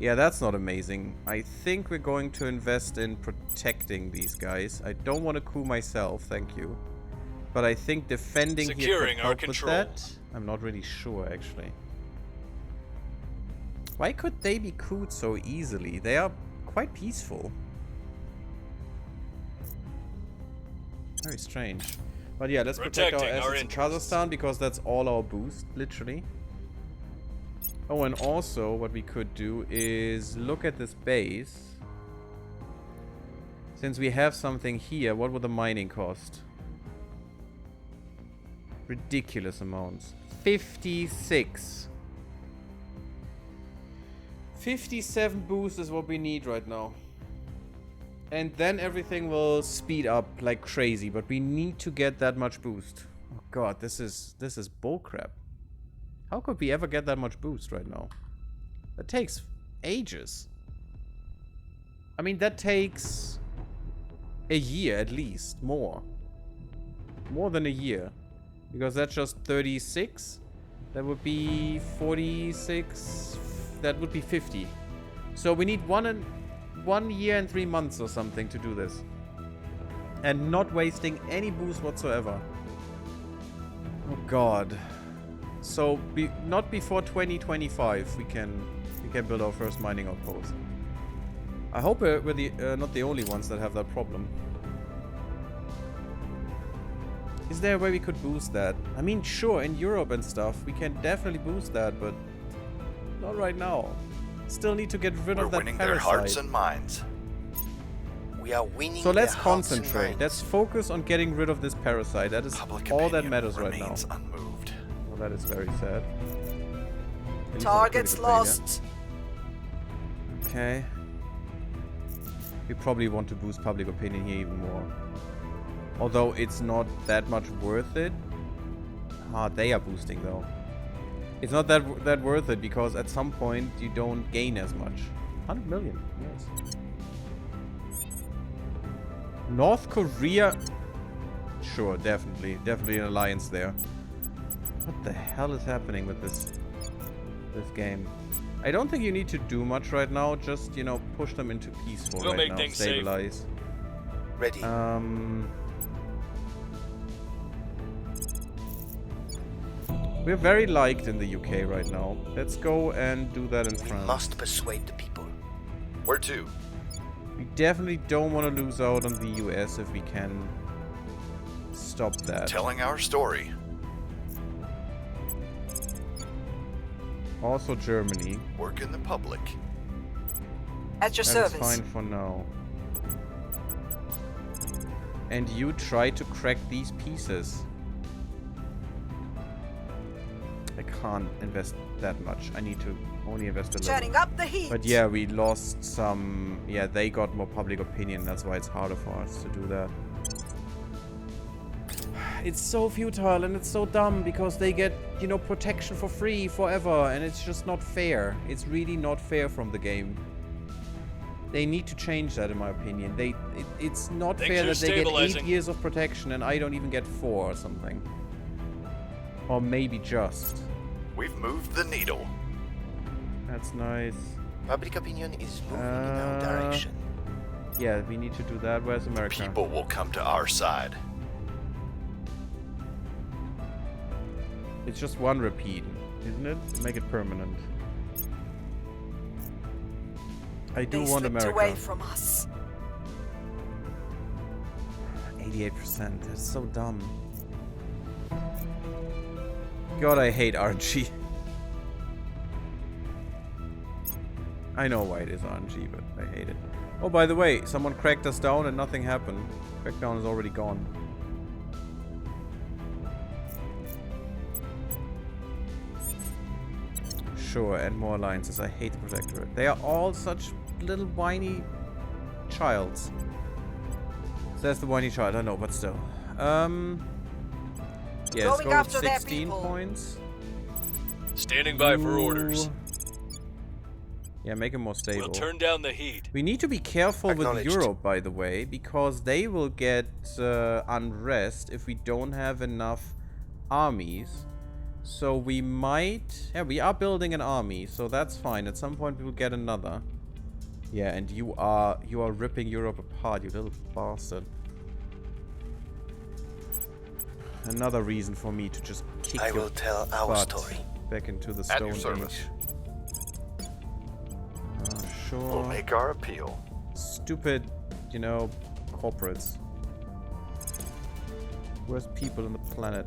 Yeah, that's not amazing. I think we're going to invest in protecting these guys. I don't want to coup myself, thank you. But I think defending here could Securing our help with control. that. I'm not really sure, actually. Why could they be couped so easily? They are quite peaceful. Very strange. But yeah, let's protect our Protecting our assets in interests. Kazakhstan because that's all our boost, literally. Oh, and also what we could do is look at this base. Since we have something here, what would the mining cost? Ridiculous amounts. 56. 57 boost is what we need right now. And then everything will speed up like crazy, but we need to get that much boost. Oh god, this is bullcrap. How could we ever get that much boost right now? That takes ages. I mean, that takes a year at least, more. More than a year. Because that's just 36. That would be 46. That would be 50. So we need 1 year and 3 months or something to do this. And not wasting any boost whatsoever. Oh god. So not before 2025 we can build our first mining outpost. I hope we're not the only ones that have that problem. Is there a way we could boost that? I mean, sure, in Europe and stuff, we can definitely boost that, but not right now. Still need to get rid of that We're winning parasite. their hearts and minds. We are winning. So let's their hearts and concentrate. minds. Let's focus on getting rid of this parasite. That is Public all that opinion matters right now. remains unmoved. Well, that is very sad. At least Targets it's a critical lost. failure. Okay. We probably want to boost public opinion here even more. Although it's not that much worth it. Ah, they are boosting though. It's not that worth it because at some point you don't gain as much. 100 million. Yes. North Korea. Sure, definitely. Definitely an alliance there. What the hell is happening with this game? I don't think you need to do much right now. Just, you know, push them into peaceful We'll right make now. things Stabilize. Ready. We're very liked in the UK right now. Let's go and do that in We France. must persuade the people. Where to? We definitely don't want to lose out on the US if we can stop that. Telling our story. Also Germany. Work in the public. At your That is service. fine for now. And you try to crack these pieces. I can't invest that much. I need to only invest a little. Turning up the heat. But yeah, we lost some... Yeah, they got more public opinion. That's why it's harder for us to do that. It's so futile and it's so dumb because they get, you know, protection for free forever. And it's just not fair. It's really not fair from the game. They need to change that in my opinion. It's not Things fair are that they get 8 stabilizing. years of protection and I don't even get 4 or something. Or maybe just. We've moved the needle. That's nice. Public opinion is moving in our direction. Yeah, we need to do that. Where's America? People will come to our side. It's just one repeat, isn't it? Make it permanent. I do They want slipped America. away from us. 88%. That's so dumb. God, I hate RNG. I know why it is RNG, but I hate it. Oh, by the way, someone cracked us down and nothing happened. Crackdown is already gone. Sure, and more alliances. I hate the Protectorate. They are all such little whiny childs. Says the whiny child, I know, but still. Yeah, let's Going go with after their 16 people. points. Standing by for orders. Ooh. Yeah, make it more stable. We'll turn down the heat. We need to be careful with Acknowledged. Europe, by the way, because they will get unrest if we don't have enough armies. So we might... Yeah, we are building an army, so that's fine. At some point we will get another. Yeah, and you are ripping Europe apart, you little bastard. Another reason for me to just kick I your will tell our butt story. back into the At Stone your service. Age. Sure. We'll make our appeal. Stupid, you know, corporates. Worst people on the planet.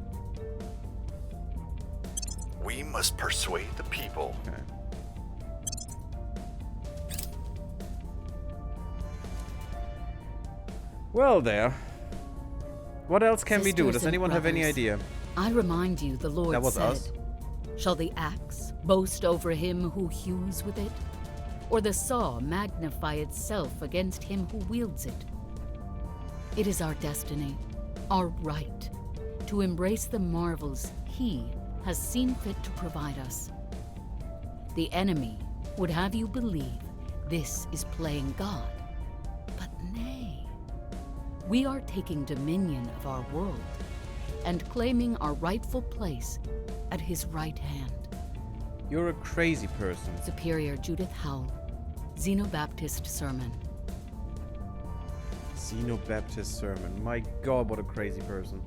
We must persuade the people. Okay. Well, there. What else can we do? Sisters Does and anyone have any brothers, idea? I remind you, the Lord That was said, us? Shall the axe boast over him who hews with it? Or the saw magnify itself against him who wields it? It is our destiny, our right, to embrace the marvels he has seen fit to provide us. The enemy would have you believe this is playing God, but nay. We are taking dominion of our world, and claiming our rightful place at his right hand. You're a crazy person. Superior Judith Howell, Xenobaptist Sermon. Xenobaptist Sermon. My god, what a crazy person.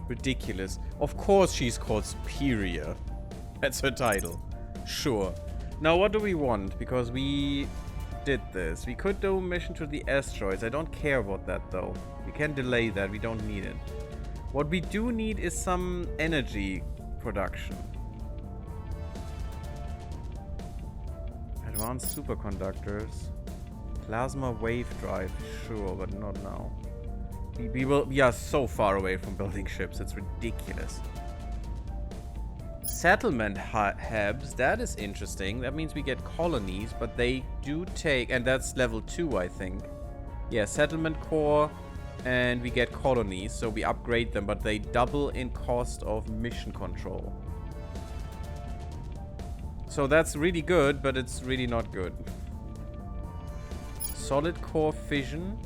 Ridiculous. Of course she's called Superior. That's her title. Sure. Now what do we want? Because we did this. We could do a mission to the asteroids. I don't care about that though. We can delay that. We don't need it. What we do need is some energy production. Advanced superconductors. Plasma wave drive. Sure, but not now. We are so far away from building ships. It's ridiculous. Settlement hubs. That is interesting. That means we get colonies, but they do take... And that's level 2, I think. Yeah, settlement core. And we get colonies, so we upgrade them, but they double in cost of mission control. So that's really good, but it's really not good. Solid core fission.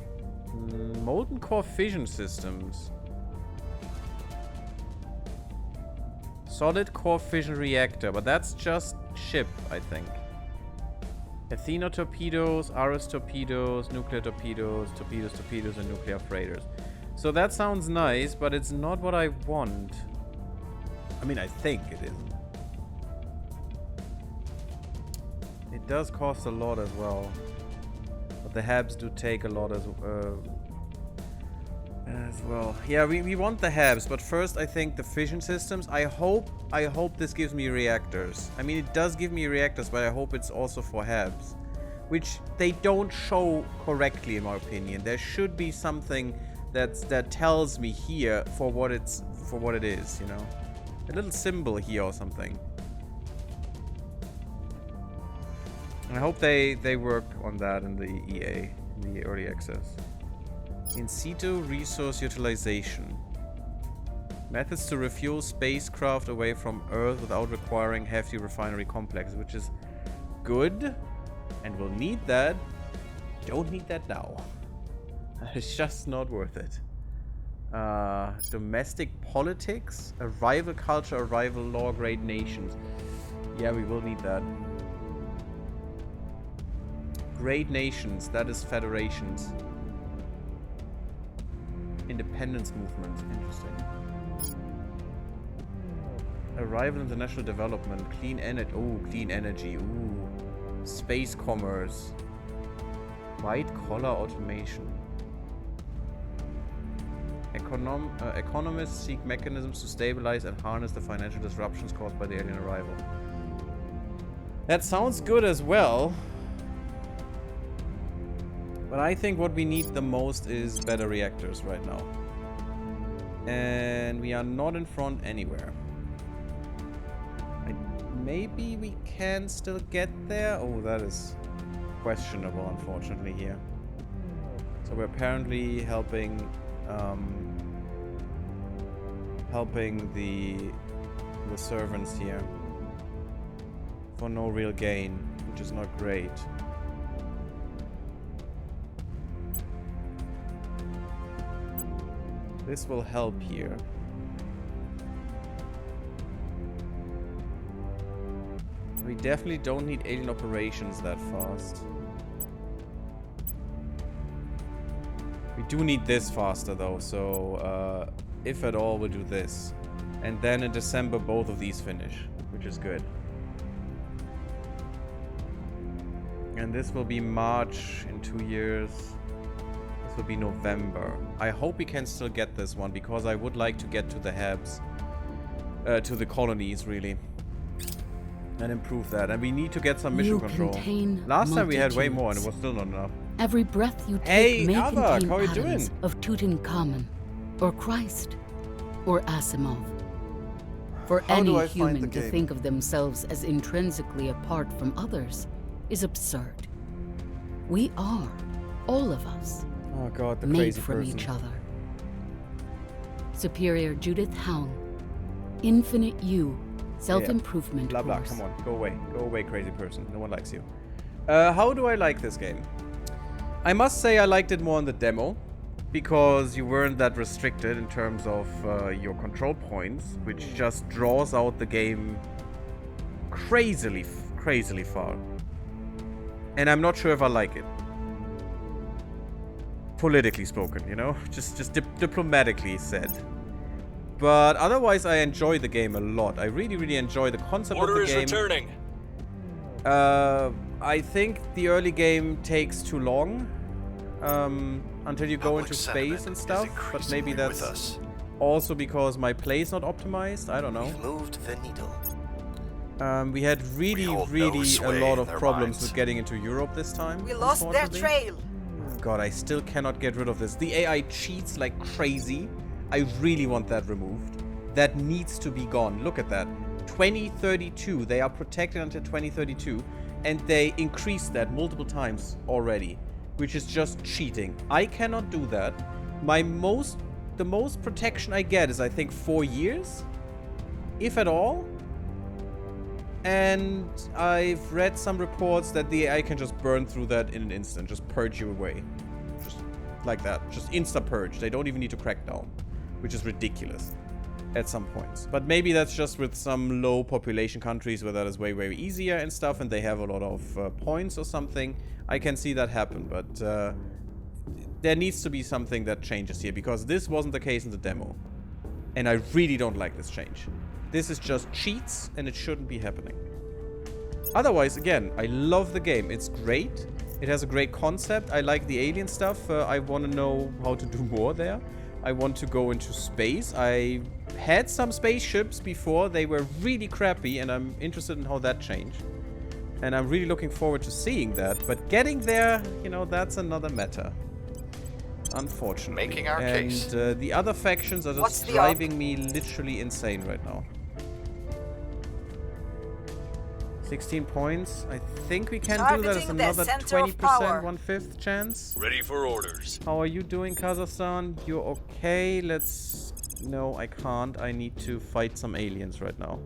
Molten core fission systems. Solid core fission reactor, but that's just ship, I think. Athena torpedoes, Ares torpedoes, nuclear torpedoes, torpedoes, and nuclear freighters. So that sounds nice, but it's not what I want. I mean, I think it isn't. It does cost a lot as well. But the Habs do take a lot as well. Yeah, we want the Habs, but first I think the fission systems. I hope this gives me reactors. I mean, it does give me reactors, but I hope it's also for Habs, which they don't show correctly in my opinion. There should be something that tells me here for what it is, you know, a little symbol here or something. And I hope they work on that in the EA, in the early access. In situ resource utilization. Methods to refuel spacecraft away from Earth without requiring hefty refinery complexes, which is good. And we'll need that. Don't need that now. It's just not worth it. Domestic politics, a rival culture, a rival law, great nations. Yeah, we will need that. Great nations, that is federations. Independence movement, interesting. A rival international development, clean energy. Oh, clean energy. Ooh, space commerce. White collar automation. Economists seek mechanisms to stabilize and harness the financial disruptions caused by the alien arrival. That sounds good as well. But I think what we need the most is better reactors right now. And we are not in front anywhere. Maybe we can still get there? Oh, that is questionable, unfortunately, here. So we're apparently helping the servants here for no real gain, which is not great. This will help here. We definitely don't need alien operations that fast. We do need this faster though, so if at all, we'll do this. And then in December, both of these finish, which is good. And this will be March in 2 years. This will be November. I hope we can still get this one, because I would like to get to the Habs. To the colonies, really. And improve that. And we need to get some mission control. Last time we had way more and it was still not enough. Every breath you take may Avak, contain how are you doing? atoms of Tutankhamun, or Christ, or Asimov. For How do any I find the human to game? think of themselves as intrinsically apart from others is absurd. We are, all of us, Oh god, the made crazy from person. each other. Superior Judith Hown, Infinite You, Self-Improvement Blah blah, course. come on, go away, crazy person. No one likes you. How do I like this game? I must say I liked it more in the demo. because you weren't that restricted in terms of your control points, which just draws out the game crazily far. And I'm not sure if I like it. Politically spoken, you know? Just diplomatically said. But otherwise, I enjoy the game a lot. I really enjoy the concept of the game. Order is returning. I think the early game takes too long until you go Public into sentiment space and is stuff. But increasingly maybe with that's us. also because my play's not optimized. I don't know. We've moved the needle. We had We hold no a sway lot in of their problems minds. with getting into Europe this time. We lost their unfortunately. trail. God, I still cannot get rid of this. The AI cheats like crazy. I really want that removed. That needs to be gone. Look at that. 2032. They are protected until 2032. And they increased that multiple times already. Which is just cheating. I cannot do that. The most protection I get is, I think, 4 years. If at all. And I've read some reports that the AI can just burn through that in an instant. Just purge you away. Just like that. Just insta-purge. They don't even need to crack down. Which is ridiculous at some points. But maybe that's just with some low population countries where that is way easier and stuff. And they have a lot of points or something. I can see that happen. But there needs to be something that changes here. Because this wasn't the case in the demo. And I really don't like this change. This is just cheats, and it shouldn't be happening. Otherwise, again, I love the game. It's great. It has a great concept. I like the alien stuff. I want to know how to do more there. I want to go into space. I had some spaceships before. They were really crappy, and I'm interested in how that changed. And I'm really looking forward to seeing that. But getting there, you know, that's another matter. Unfortunately. Making our case. And the other factions are What's just the driving me literally insane right now. 16 points. I think we can do that as Targeting the another center of 20%, power. 1/5 chance. Ready for orders. How are you doing, Kazakhstan? You're okay. Let's... No, I can't. I need to fight some aliens right now.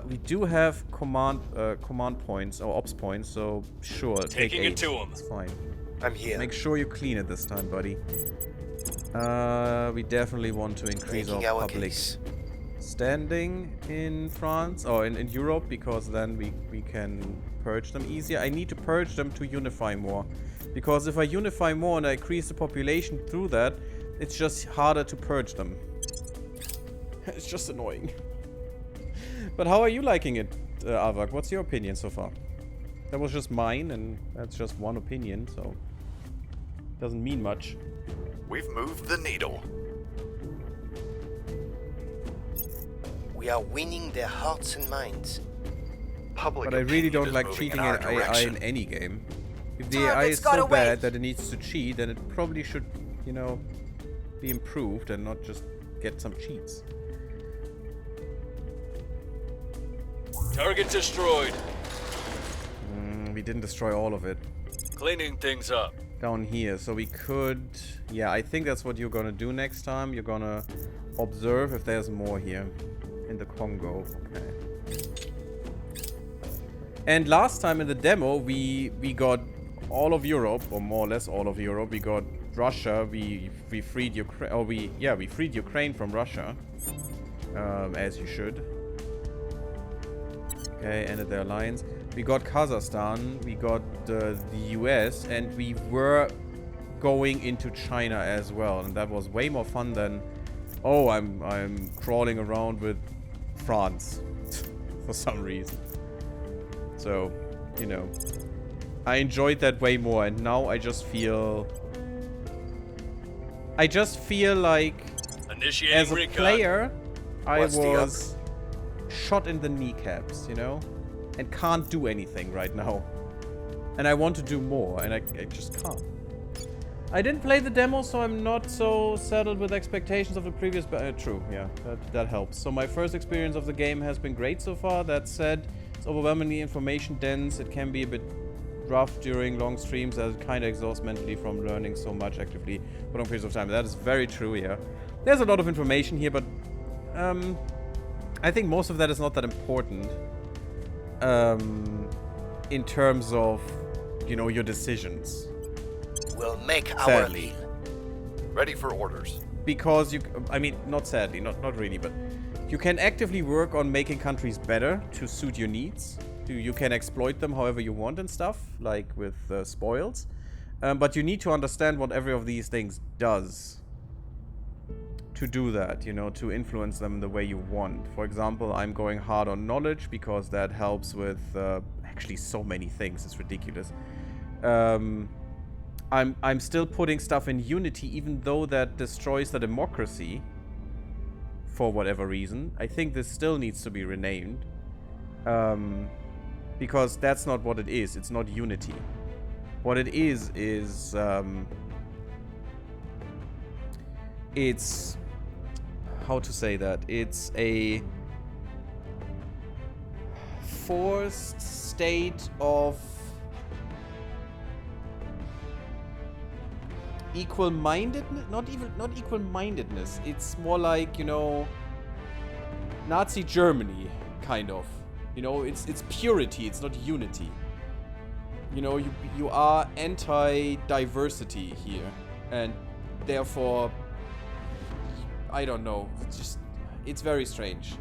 We do have command points or ops points, so sure, take Taking 8. it to 'em. It's fine. I'm here. Make sure you clean it this time, buddy. We definitely want to increase Making our our public case. standing in France or in Europe, because then we can purge them easier. I need to purge them to unify more, because if I unify more and I increase the population through that, it's just harder to purge them. It's just annoying. But how are you liking it, Avak? What's your opinion so far? That was just mine, and that's just one opinion, so doesn't mean much. We've moved the needle. We are winning their hearts and minds. Public But I really opinion don't is like moving cheating in our in AI direction. in any game. If the AI Target's is got so away. bad that it needs to cheat, then it probably should, you know, be improved and not just get some cheats. Target destroyed. We didn't destroy all of it. Cleaning things up. Down here, so we could... Yeah, I think that's what you're gonna do next time. You're gonna observe if there's more here. In the Congo. Okay. And last time in the demo, we got all of Europe, or more or less all of Europe. We got Russia. We freed Ukraine. Oh, we freed Ukraine from Russia, as you should. Okay, ended their alliance. We got Kazakhstan. We got the US, and we were going into China as well, and that was way more fun than. Oh, I'm crawling around with France for some reason. So, you know, I enjoyed that way more, and now I just feel like Initiating as a recon. player, I What's the was shot in the kneecaps, you know, and can't do anything right now. And I want to do more, and I just can't. I didn't play the demo, so I'm not so settled with expectations of the previous... true, yeah, that helps. So my first experience of the game has been great so far. That said, it's overwhelmingly information dense. It can be a bit rough during long streams, as it kind of exhausts mentally from learning so much actively for long periods of time. That is very true, yeah. There's a lot of information here, but I think most of that is not that important in terms of, you know, your decisions. will make our Sadly. deal. Ready for orders. Because you, I mean, not sadly, not really, but you can actively work on making countries better to suit your needs. You can exploit them however you want and stuff, like with spoils. But you need to understand what every of these things does to do that, you know, to influence them the way you want. For example, I'm going hard on knowledge because that helps with actually so many things. It's ridiculous. I'm still putting stuff in unity, even though that destroys the democracy for whatever reason. I think this still needs to be renamed. Because that's not what it is. It's not unity. What it is it's, how to say that? It's a forced state of equal-mindedness, not equal-mindedness. It's more like, you know, Nazi Germany, kind of. You know, it's purity, it's not unity. You know, you are anti-diversity here, and therefore, I don't know. It's very strange.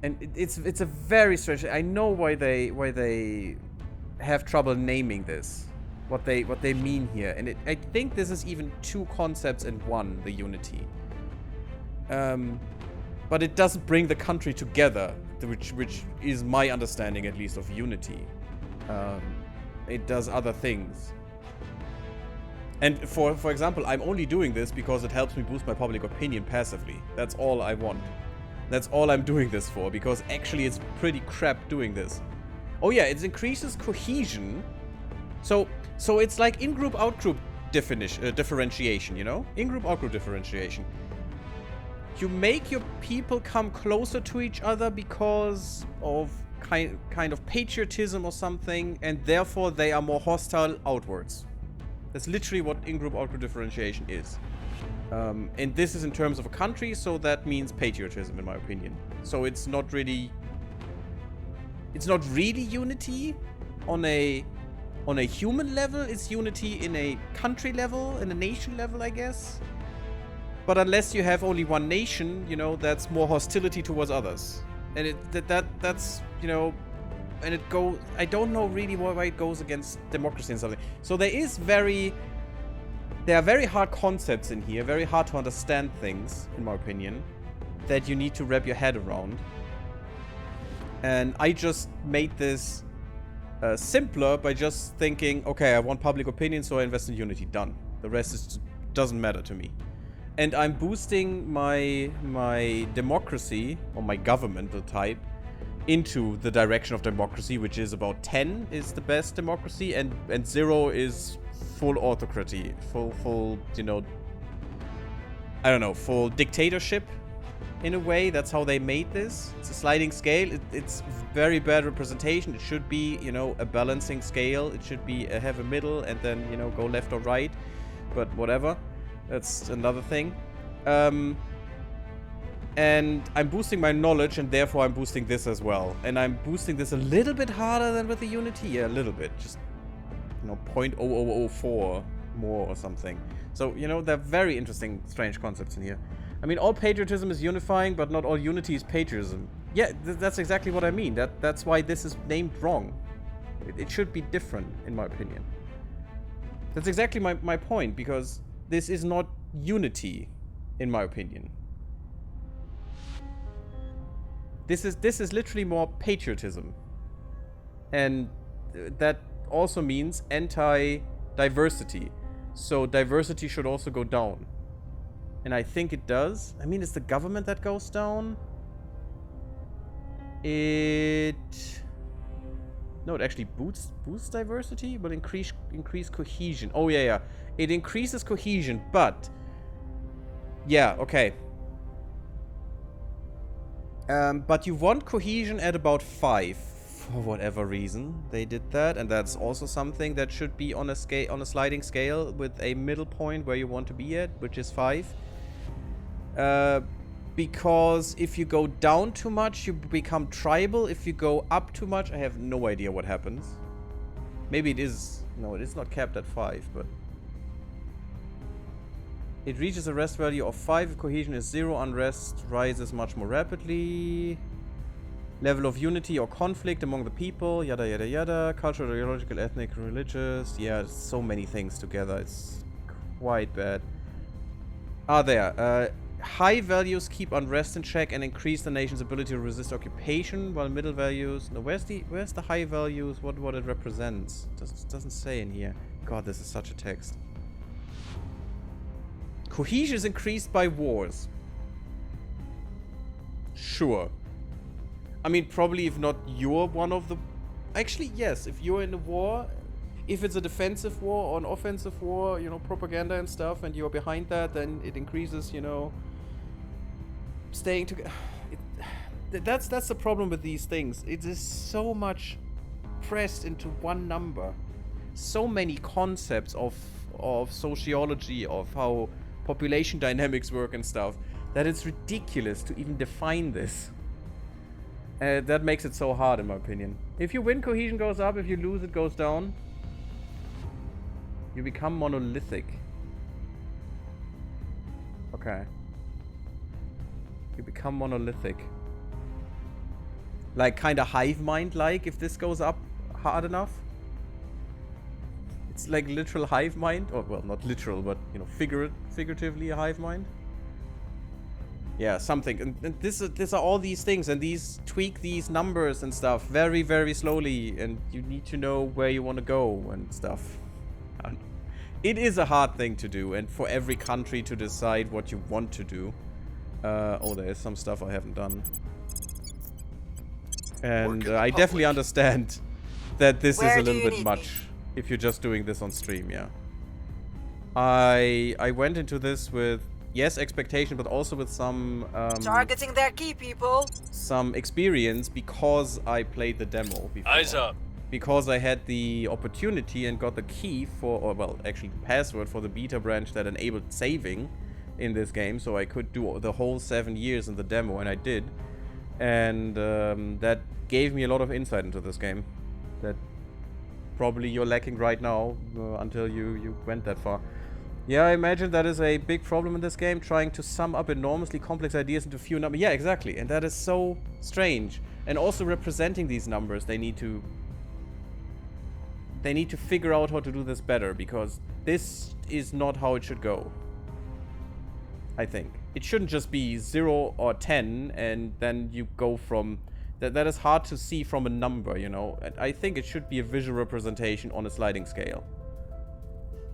And it's a very strange. I know why they have trouble naming this. What they mean here, and I think this is even two concepts in one, the unity. But it doesn't bring the country together, which is my understanding at least of unity. It does other things. And for example, I'm only doing this because it helps me boost my public opinion passively. That's all I want. That's all I'm doing this for, because actually it's pretty crap doing this. Oh yeah, it increases cohesion. So it's like in-group, out-group differentiation, you know? In-group, out-group differentiation. You make your people come closer to each other because of kind of patriotism or something, and therefore they are more hostile outwards. That's literally what in-group, out-group differentiation is. And this is in terms of a country, so that means patriotism, in my opinion. So it's not really unity on a human level. It's unity in a country level, in a nation level, I guess. But unless you have only one nation, you know, that's more hostility towards others. And that's, you know, and it goes, I don't know really why it goes against democracy and something. So there are very hard concepts in here, very hard to understand things, in my opinion, that you need to wrap your head around. And I just made this simpler by just thinking, okay, I want public opinion, so I invest in unity. Done. The rest doesn't matter to me. And I'm boosting my democracy, or my governmental type, into the direction of democracy, which is about 10 is the best democracy, and 0 is full autocracy, full, you know, I don't know, full dictatorship, in a way. That's how they made this. It's a sliding scale. It's very bad representation. It should be, you know, a balancing scale. It should be have a middle and then, you know, go left or right, but whatever. That's another thing. And I'm boosting my knowledge, and therefore I'm boosting this as well. And I'm boosting this a little bit harder than with the unity. Yeah, a little bit. Just, you know, 0.0004 more or something. So, you know, they're very interesting, strange concepts in here. I mean, all patriotism is unifying, but not all unity is patriotism. Yeah, that's exactly what I mean. That's why this is named wrong. It should be different, in my opinion. That's exactly my point, because this is not unity, in my opinion. This is literally more patriotism. And that also means anti-diversity. So diversity should also go down. And I think it does. I mean, it's the government that goes down. No, it actually boosts diversity, but increase cohesion. Oh yeah. It increases cohesion, but yeah, okay. But you want cohesion at about 5 for whatever reason. They did that, and that's also something that should be on a sliding scale with a middle point where you want to be at, which is 5. Because if you go down too much, you become tribal. If you go up too much, I have no idea what happens. Maybe it is No, it is not capped at 5, but... It reaches a rest value of 5 if cohesion is 0. Unrest rises much more rapidly. Level of unity or conflict among the people. Yada yada yada. Cultural, ideological, ethnic, religious. Yeah, so many things together. It's quite bad. There. High values keep unrest in check and increase the nation's ability to resist occupation, while middle values... No, where's the high values? What it represents? Doesn't say in here. God, this is such a text. Cohesion is increased by wars. Sure. I mean, probably if not you're one of the... Actually, yes. If you're in a war, if it's a defensive war or an offensive war, you know, propaganda and stuff, and you're behind that, then it increases, you know, staying together. That's the problem with these things. It is so much pressed into one number. So many concepts of sociology, of how population dynamics work and stuff, that it's ridiculous to even define this. That makes it so hard, in my opinion. If you win, cohesion goes up. If you lose, it goes down. You become monolithic. Okay. You become monolithic. Like, kind of hive mind-like, if this goes up hard enough. It's like literal hive mind, or well, not literal, but you know, figuratively a hive mind. Yeah, something. And these are all these things, and these tweak these numbers and stuff very, very slowly, and you need to know where you want to go and stuff. It is a hard thing to do, and for every country to decide what you want to do. Oh, there is some stuff I haven't done, and I definitely understand that this is a little bit much. If you're just doing this on stream, yeah. I went into this with, yes, expectation, but also with some... Targeting their key people. Some experience, because I played the demo before. Eyes up. Because I had the opportunity and got the key for, or well, actually the password for the beta branch that enabled saving in this game, so I could do the whole 7 years in the demo, and I did. And that gave me a lot of insight into this game. That... probably you're lacking right now until you went that far. Yeah, I imagine that is a big problem in this game, trying to sum up enormously complex ideas into few numbers. Yeah, exactly. And that is so strange. And also representing these numbers, they need to figure out how to do this better, because this is not how it should go. I think. It shouldn't just be 0 or 10 and then you go from... That is hard to see from a number, you know. I think it should be a visual representation on a sliding scale.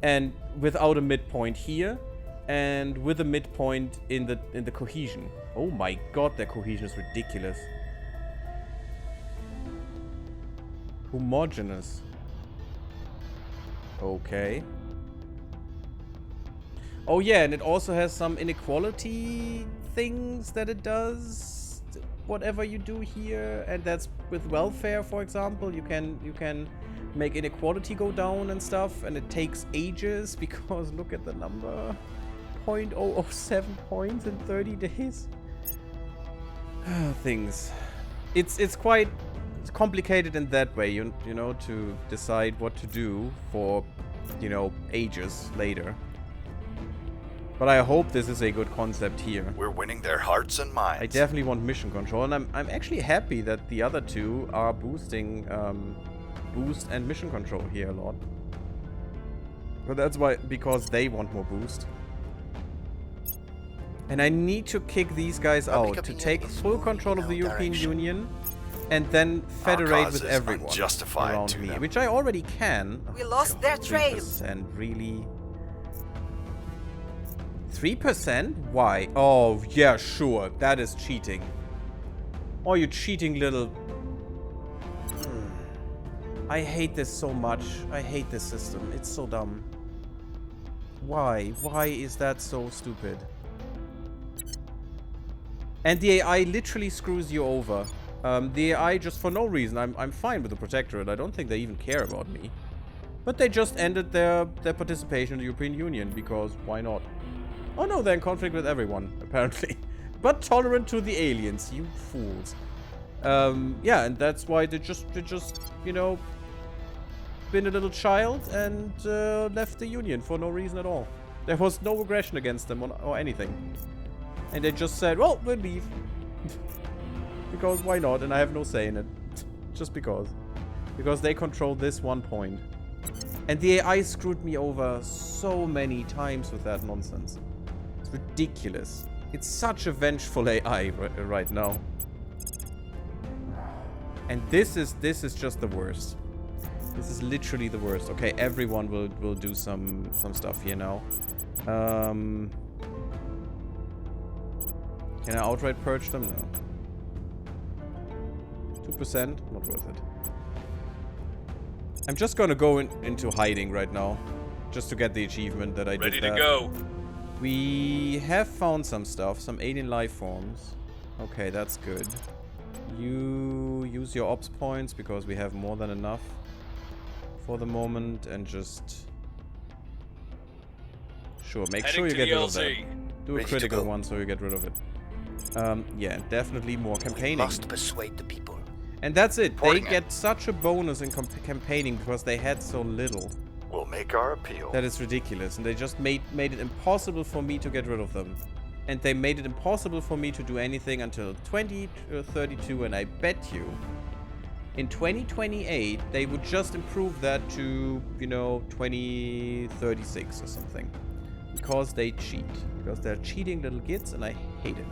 And without a midpoint here, and with a midpoint in the cohesion. Oh my god, their cohesion is ridiculous. Homogeneous. Okay. Oh yeah, and it also has some inequality things that it does. Whatever you do here, and that's with welfare, for example, you can make inequality go down and stuff, and it takes ages because look at the number, 0.007 points in 30 days. Things. It's quite complicated in that way, you know, to decide what to do for, you know, ages later. But I hope this is a good concept here. We're winning their hearts and minds. I definitely want mission control, and I'm actually happy that the other two are boosting boost and mission control here a lot. But that's why, because they want more boost. And I need to kick these guys out to take full control of the European Union and then federate with everyone around me, which I already can. We lost their trail. 3%, really? 3%? Why? Oh, yeah, sure. That is cheating. Oh, you cheating little... I hate this so much. I hate this system. It's so dumb. Why? Why is that so stupid? And the AI literally screws you over. The AI just for no reason. I'm fine with the Protectorate. I don't think they even care about me. But they just ended their participation in the European Union, because why not? Oh no, they're in conflict with everyone, apparently. But tolerant to the aliens, you fools. Yeah, and that's why they just, you know, been a little child and left the Union for no reason at all. There was no aggression against them or anything. And they just said, well, we'll leave. Because why not? And I have no say in it. Just because. Because they control this one point. And the AI screwed me over so many times with that nonsense. It's ridiculous. It's such a vengeful AI right now. And this is just the worst. This is literally the worst. Okay, everyone will do some stuff here now. Can I outright purge them? No. 2%? Not worth it. I'm just gonna go into hiding right now. Just to get the achievement that I did. Ready to go. We have found some stuff. Some alien life forms. Okay, that's good. You use your ops points because we have more than enough for the moment. And just... Sure, make sure you get rid of that. Do a critical one so you get rid of it. Yeah, definitely more campaigning. We must persuade the people. And that's it. They get such a bonus in campaigning because they had so little. We'll make our appeal. That is ridiculous. And they just made it impossible for me to get rid of them. And they made it impossible for me to do anything until 2032. And I bet you, in 2028, they would just improve that to, you know, 2036 or something. Because they cheat. Because they're cheating little kids and I hate it.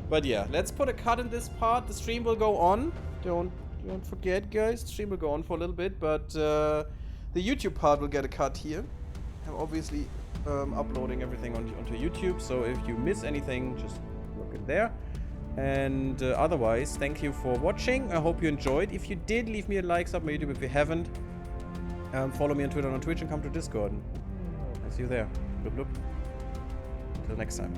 But yeah, let's put a cut in this part. The stream will go on. Don't forget, guys. The stream will go on for a little bit, but the YouTube part will get a cut here. I'm obviously uploading everything onto YouTube, so if you miss anything, just look in there. And otherwise, thank you for watching. I hope you enjoyed. If you did, leave me a like, sub my YouTube if you haven't. Follow me on Twitter and on Twitch and come to Discord. I'll see you there. Bloop bloop. Until next time.